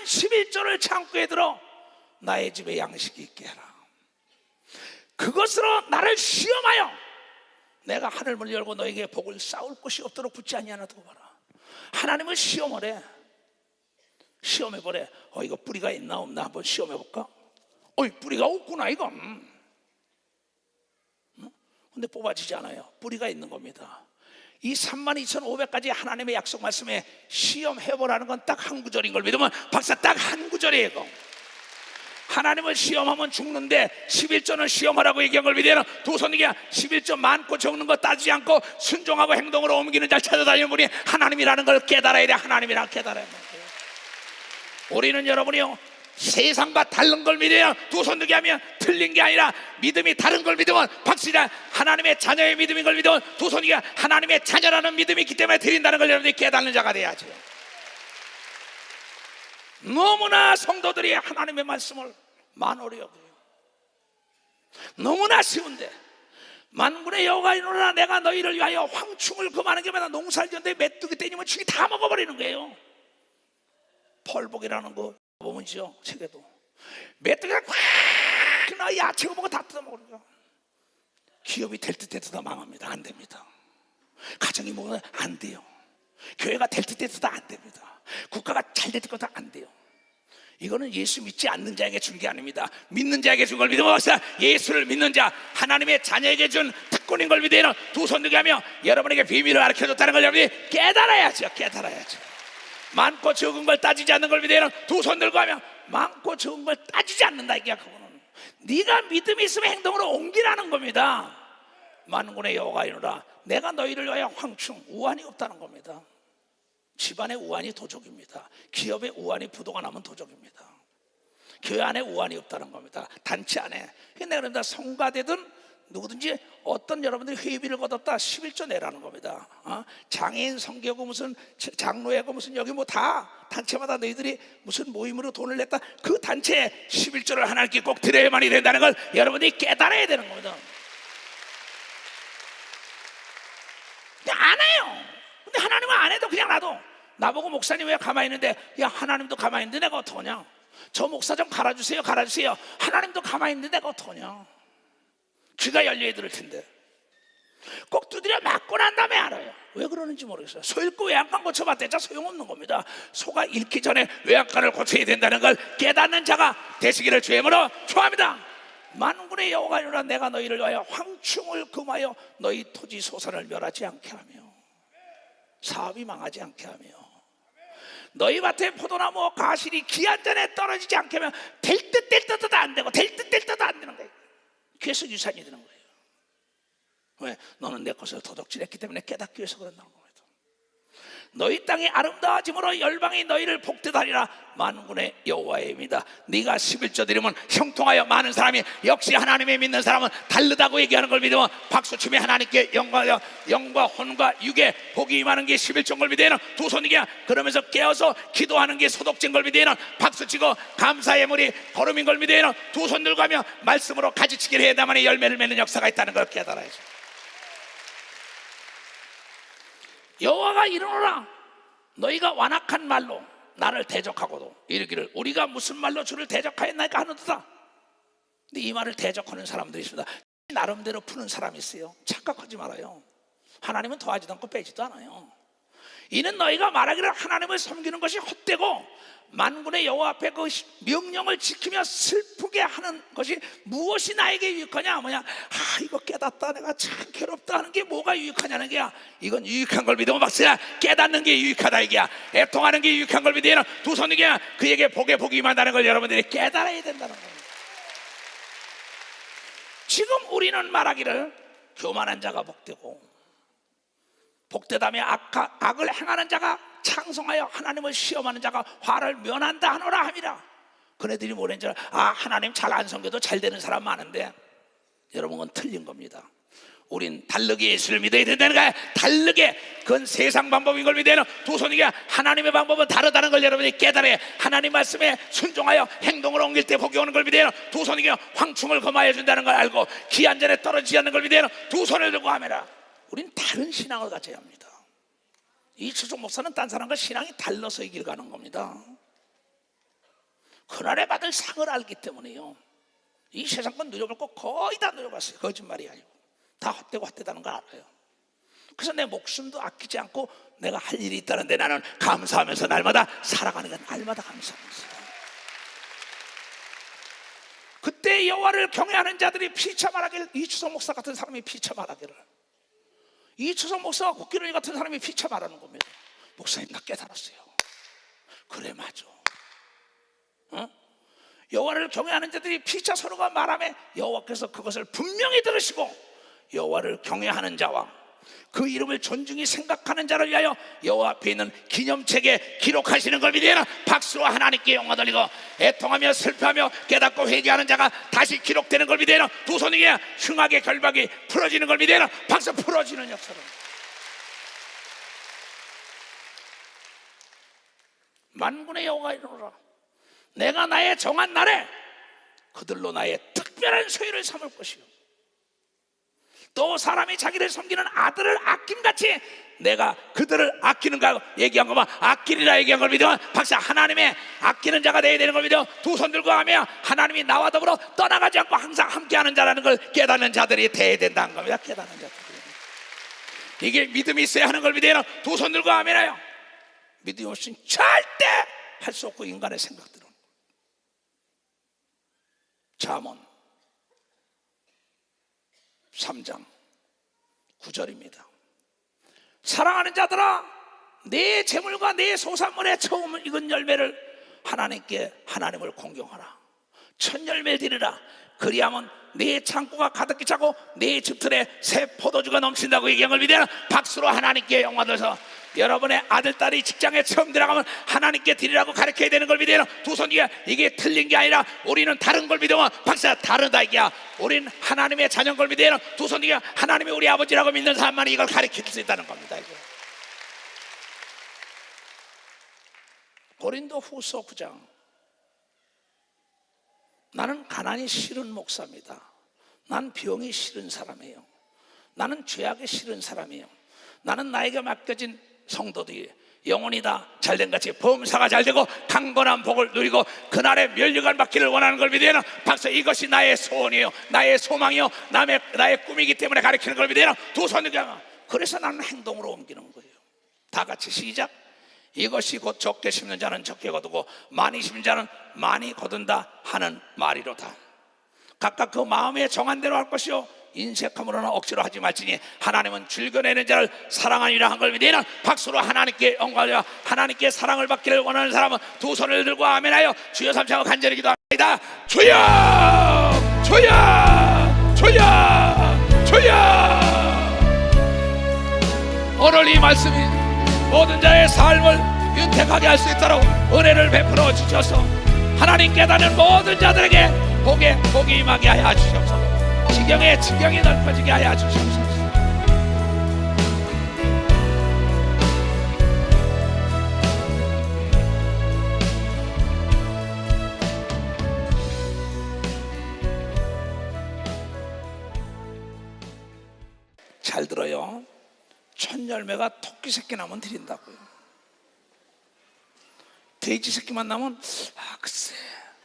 11조를 창고에 들어 나의 집에 양식이 있게 하라. 그것으로 나를 시험하여 내가 하늘문을 열고 너에게 복을 쌓을 곳이 없도록 붙지 아니하나 두고 봐라. 하나님은 시험을 해. 시험해보래. 이거 뿌리가 있나 없나 한번 시험해볼까? 뿌리가 없구나 이거. 근데 뽑아지지 않아요. 뿌리가 있는 겁니다. 이 32,500가지 하나님의 약속 말씀에 시험해보라는 건 딱 한 구절인 걸 믿으면 박사 딱 한 구절이에요. 이거. 하나님을 시험하면 죽는데 11조는 시험하라고 얘기한 걸 믿으면 두 손이야. 11조 많고 적는 거 따지지 않고 순종하고 행동으로 옮기는 자 찾아다니는 분이 하나님이라는 걸 깨달아야 돼. 하나님이라는 깨달아야 돼. 우리는 여러분이요 세상과 다른 걸 믿어야 두 손 들게 하면 틀린 게 아니라 믿음이 다른 걸 믿으면 박수자 하나님의 자녀의 믿음인 걸 믿으면 두 손이 하나님의 자녀라는 믿음이 있기 때문에 드린다는 걸 여러분이 깨닫는 자가 돼야죠. 너무나 성도들이 하나님의 말씀을 만오리 여겨요. 너무나 쉬운데 만군의 여호와가 이르노라 내가 너희를 위하여 황충을 금하는 게 맨날 농사를 지었는데 메뚜기 떼니면 죽이 다 먹어버리는 거예요. 펄복이라는 거 보면요 책에도 메뚜기가 꽉 야채고 뭐고 다 뜯어먹으니까 기업이 될 듯 해도 망합니다. 안 됩니다. 가정이 뭐가 안 돼요. 교회가 될 듯 해도 안 됩니다. 국가가 잘 될 것도 안 돼요. 이거는 예수 믿지 않는 자에게 준 게 아닙니다. 믿는 자에게 준 걸 믿으면 예수를 믿는 자 하나님의 자녀에게 준 특권인 걸 믿으면 두 손 들게 하며 여러분에게 비밀을 가르쳐줬다는 걸 여러분이 깨달아야죠. 많고 적은 걸 따지지 않는 걸 믿으면 두 손 들고 하며 많고 적은 걸 따지지 않는다. 이게 그거는 네가 믿음이 있으면 행동으로 옮기라는 겁니다. 만군의 여호와가 이르노라 내가 너희를 위하여 황충 우환이 없다는 겁니다. 집안에 우환이 도적입니다. 기업에 우환이 부도가 나면 도적입니다. 교회 안에 우환이 없다는 겁니다. 단체 안에. 내가 그런다 성가되든 누구든지 어떤 여러분들이 회비를 걷었다 11조 내라는 겁니다. 장애인 성교고 무슨 장로회고 무슨 여기 뭐 다 단체마다 너희들이 무슨 모임으로 돈을 냈다 그 단체에 11조를 하나님께 꼭 드려야만이 된다는 걸 여러분들이 깨달아야 되는 겁니다. 근데 안 해요. 근데 하나님은 안 해도 그냥 놔둬. 나보고 목사님 왜 가만히 있는데 야 하나님도 가만히 있는데 내가 어떡하냐. 저 목사 좀 갈아주세요. 하나님도 가만히 있는데 내가 어떡하냐. 귀가 열려야 들을 텐데 꼭 두드려 맞고 난 다음에 알아요. 왜 그러는지 모르겠어요. 소 잃고 외양간 고쳐봤대자 소용없는 겁니다. 소가 잃기 전에 외양간을 고쳐야 된다는 걸 깨닫는 자가 되시기를 주의 이름으로 축원합니다. 만군의 여호와가 이르노라 내가 너희를 위하여 황충을 금하여 너희 토지 소산을 멸하지 않게 하며 사업이 망하지 않게 하며 너희 밭에 포도나무 가실이 기한 전에 떨어지지 않게 하면 될 듯 될 듯도 안 되고 될 듯 될 듯도 안 되는 거예요. 그래서 유산이 되는 거예요. 왜? 너는 내 것을 도둑질했기 때문에 깨닫기 위해서 그런다는 겁니다. 너희 땅이 아름다워짐으로 열방이 너희를 복되다리라 만군의 여호와입니다. 네가 11조 드리면 형통하여 많은 사람이 역시 하나님의 믿는 사람은 다르다고 얘기하는 걸 믿으면 박수치며 하나님께 영과 혼과 육에 복이 임하는 게 11조인 걸 믿으면 두 손이게 그러면서 깨어서 기도하는 게 소독된 걸 믿으면 박수치고 감사의 물이 걸음인 걸 믿으면 두 손 들고 하며 말씀으로 가지치기를 해야만이 열매를 맺는 역사가 있다는 걸 깨달아야죠. 여호와가 이르노라 너희가 완악한 말로 나를 대적하고도 이르기를 우리가 무슨 말로 주를 대적하였나이까 하는도다. 근데 이 말을 대적하는 사람들이 있습니다. 나름대로 푸는 사람이 있어요. 착각하지 말아요. 하나님은 더하지도 않고 빼지도 않아요. 이는 너희가 말하기를 하나님을 섬기는 것이 헛되고 만군의 여호와 앞에 그 명령을 지키며 슬프게 하는 것이 무엇이 나에게 유익하냐. 뭐냐, 이거 깨닫다 내가 참 괴롭다 하는 게 뭐가 유익하냐는 게야. 이건 유익한 걸 믿으면 박수야. 깨닫는 게 유익하다 이게야. 애통하는 게 유익한 걸 믿으면 두 손이 그냥 그에게 복에 복이 임한다는 걸 여러분들이 깨달아야 된다는 겁니다. 지금 우리는 말하기를 교만한 자가 복되고 복되다며 악을 행하는 자가 창성하여 하나님을 시험하는 자가 화를 면한다 하노라 함이라. 그네들이 뭐라는 줄 알아? 하나님 잘 안 섬겨도 잘 되는 사람 많은데, 여러분 그건 틀린 겁니다. 우린 다르게 예수를 믿어야 된다는 거야. 다르게. 그건 세상 방법인 걸 믿어야 되는 두 손이게 하나님의 방법은 다르다는 걸 여러분이 깨달아야. 하나님 말씀에 순종하여 행동을 옮길 때 복이 오는 걸 믿어야 되는 두 손이게 황충을 검하여 준다는 걸 알고 기한 전에 떨어지지 않는 걸 믿어야 되는 두 손을 들고 하매라. 우린 다른 신앙을 가져야 합니다. 이추종 목사는 딴 사람과 신앙이 달라서 이 길 가는 겁니다. 그날에 받을 상을 알기 때문에요. 이 세상 건 누려볼 거 거의 다 누려봤어요. 거짓말이 아니고 다 헛되고 헛되다는 걸 알아요. 그래서 내 목숨도 아끼지 않고 내가 할 일이 있다는데 나는 감사하면서 날마다 살아가는 건 날마다 감사하면서. 그때 여호와를 경외하는 자들이 피차 말하기를, 이추성 목사 같은 사람이 피차 말하기를, 이추성 목사와 국기론이 같은 사람이 피차 말하는 겁니다. 목사님 나 깨달았어요. 그래 맞아. 여호와를 경외하는 자들이 피차 서로가 말하며 여호와께서 그것을 분명히 들으시고 여호와를 경외하는 자와 그 이름을 존중히 생각하는 자를 위하여 여호와 앞에 있는 기념책에 기록하시는 걸 믿으나 박수로 하나님께 영광 돌리고 애통하며 슬퍼하며 깨닫고 회개하는 자가 다시 기록되는 걸 믿으나 두 손이 흉악의 결박이 풀어지는 걸 믿으나 박수. 풀어지는 역사로 만군의 여호와가 이르노라. 내가 나의 정한 날에 그들로 나의 특별한 소유를 삼을 것이요 또 사람이 자기를 섬기는 아들을 아낌같이 내가 그들을 아끼는가 얘기한 것만 아끼리라 얘기한 걸 믿어 박사. 하나님의 아끼는 자가 되어야 되는 걸 믿어 두 손 들고 하며 하나님이 나와 더불어 떠나가지 않고 항상 함께하는 자라는 걸 깨닫는 자들이 되어야 된다는 겁니다. 깨닫는 자들이. 이게 믿음이 있어야 하는 걸 믿어요. 두 손 들고 하면요 믿음이 없으면 절대 할 수 없고 인간의 생각들은. 잠언 3장 9절입니다. 사랑하는 자들아, 내 재물과 내 소산물의 처음 익은 열매를 하나님을 공경하라. 첫 열매 드리라. 그리하면 내 창고가 가득히 차고 내 집틀에 새 포도주가 넘친다고 얘기한 걸 믿어라. 박수로 하나님께 영광 돌려서 여러분의 아들, 딸이 직장에 처음 들어가면 하나님께 드리라고 가르쳐야 되는 걸 믿어요. 두 손이야. 이게 틀린 게 아니라 우리는 다른 걸 믿어. 박사 다르다 이게야. 우린 하나님의 자녀인 걸 믿어요. 두 손이야. 하나님이 우리 아버지라고 믿는 사람만이 이걸 가르칠 수 있다는 겁니다. 이게. 고린도 후서 9장. 나는 가난이 싫은 목사입니다. 난 병이 싫은 사람이에요. 나는 죄악이 싫은 사람이에요. 나는 나에게 맡겨진 성도들이 영혼이 다 잘된 같이 범사가 잘되고 강건한 복을 누리고 그날의 멸류관 받기를 원하는 걸 믿어요. 박사. 이것이 나의 소원이에요. 나의 소망이요 나의 꿈이기 때문에 가르치는 걸 믿어요. 두 손을 가. 그래서 나는 행동으로 옮기는 거예요. 다 같이 시작. 이것이 곧 적게 심는 자는 적게 거두고 많이 심는 자는 많이 거둔다 하는 말이로다. 각각 그 마음에 정한 대로 할 것이요 인색함으로는 억지로 하지 말지니 하나님은 즐겨내는 자를 사랑하니라 한 걸 믿으나 박수로 하나님께 영광하여 하나님께 사랑을 받기를 원하는 사람은 두 손을 들고 아멘하여 주여 삼창하고 간절히 기도합니다. 주여 주여 주여 주여. 오늘 이 말씀이 모든 자의 삶을 윤택하게 할 수 있도록 은혜를 베풀어 주셔서 하나님 깨닫는 모든 자들에게 복이 임하게 하여 주시옵소서. 지경이 넓어지게 하여 주시옵소서. 잘 들어요. 첫 열매가 토끼 새끼 나면 드린다고요. 돼지 새끼만 나면 글쎄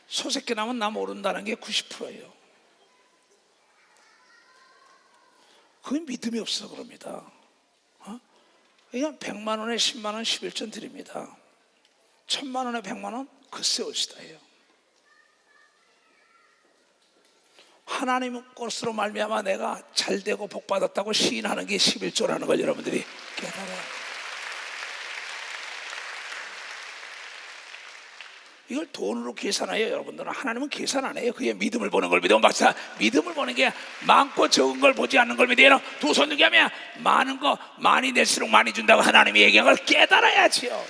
소 새끼 나면 나 모른다는 게 90%예요. 그건 믿음이 없어 그럽니다. 그냥 100만 원에 10만 원 11전 드립니다. 1000만 원에 100만 원 글쎄 올시다예요. 하나님 것으로 말미암아 내가 잘되고 복받았다고 시인하는 게 11조라는 걸 여러분들이 깨달아요. 이걸 돈으로 계산해요. 여러분들은 하나님은 계산 안 해요. 그게 믿음을 보는 걸 믿어. 박사 믿음을 보는 게 많고 적은 걸 보지 않는 걸 믿어요. 두 손 들게 하면 많은 거 많이 낼수록 많이 준다고 하나님이 얘기한 걸 깨달아야지요.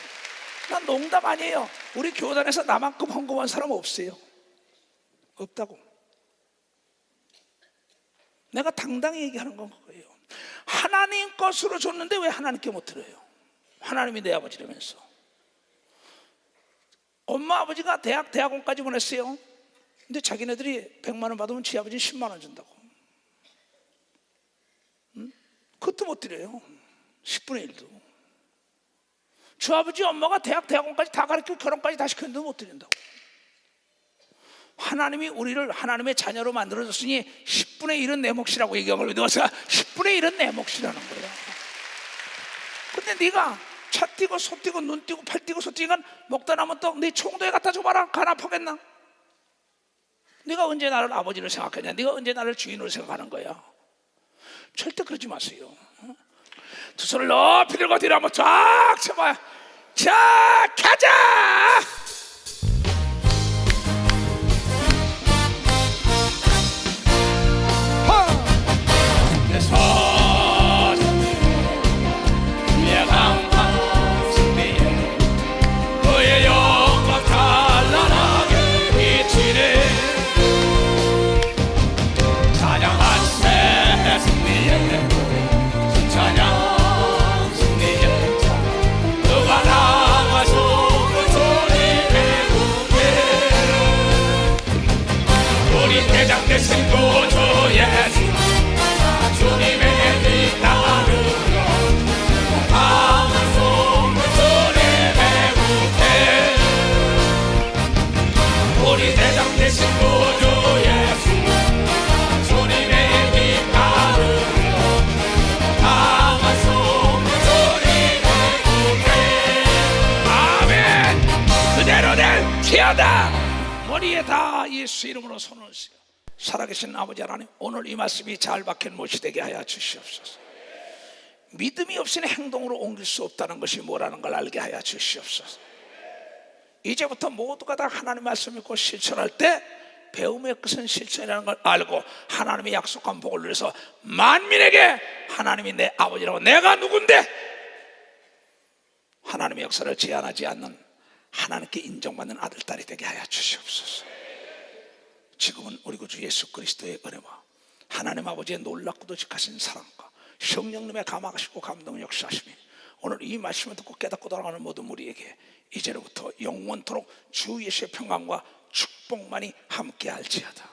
난 농담 아니에요. 우리 교단에서 나만큼 헌금한 사람 없어요. 없다고. 내가 당당히 얘기하는 건 그거예요. 하나님 것으로 줬는데 왜 하나님께 못 드려요? 하나님이 내 아버지라면서. 엄마 아버지가 대학원까지 보냈어요. 근데 자기네들이 100만 원 받으면 지 아버지는 10만 원 준다고. 그것도 못 드려요. 10분의 1도. 주 아버지 엄마가 대학원까지 다 가르치고 결혼까지 다 시켰는데 못 드린다고. 하나님이 우리를 하나님의 자녀로 만들어줬으니 10분의 1은 내 몫이라고 얘기한 걸 믿어서 10분의 1은 내 몫이라는 거야. 근데 네가 차 띄고 소 띄고 눈 띄고 팔 띄고 소 띄고 먹다 남은 떡 네 총도에 갖다 줘봐라. 간아파겠나? 네가 언제 나를 아버지로 생각하냐? 네가 언제 나를 주인으로 생각하는 거야? 절대 그러지 마세요. 두 손을 높이 들고 뒤로 한번 쫙 쳐봐요. 자, 가자! 그의 영광 찬란하게 비치네. 찬양하세 승리의 찬양 승리의 누가 나가서 그 소리 배우게. 우리 대장 되신 구주 예수 주님의 길 따르며 강한 소리 배우게. 우리 대장 되신 구주 예수 주님의 길 따르며 강한 소리 배우게. 아멘. 그대로 될지어다. 머리에 다 예수 이름으로 손을 쓰여. 살아계신 아버지 하나님, 오늘 이 말씀이 잘 박힌 못이 되게 하여 주시옵소서. 믿음이 없이는 행동으로 옮길 수 없다는 것이 뭐라는 걸 알게 하여 주시옵소서. 이제부터 모두가 다 하나님 말씀 믿고 실천할 때 배움의 끝은 실천이라는 걸 알고 하나님의 약속한 복을 누려서 만민에게 하나님이 내 아버지라고, 내가 누군데 하나님의 역사를 제한하지 않는 하나님께 인정받는 아들, 딸이 되게 하여 주시옵소서. 지금은 우리 구주 예수 그리스도의 은혜와 하나님 아버지의 놀랍고도 직하신 사랑과 성령님의 감화하시고 감동 역사하심이 오늘 이 말씀을 듣고 깨닫고 돌아가는 모든 우리에게 이제로부터 영원토록 주 예수의 평강과 축복만이 함께할지어다.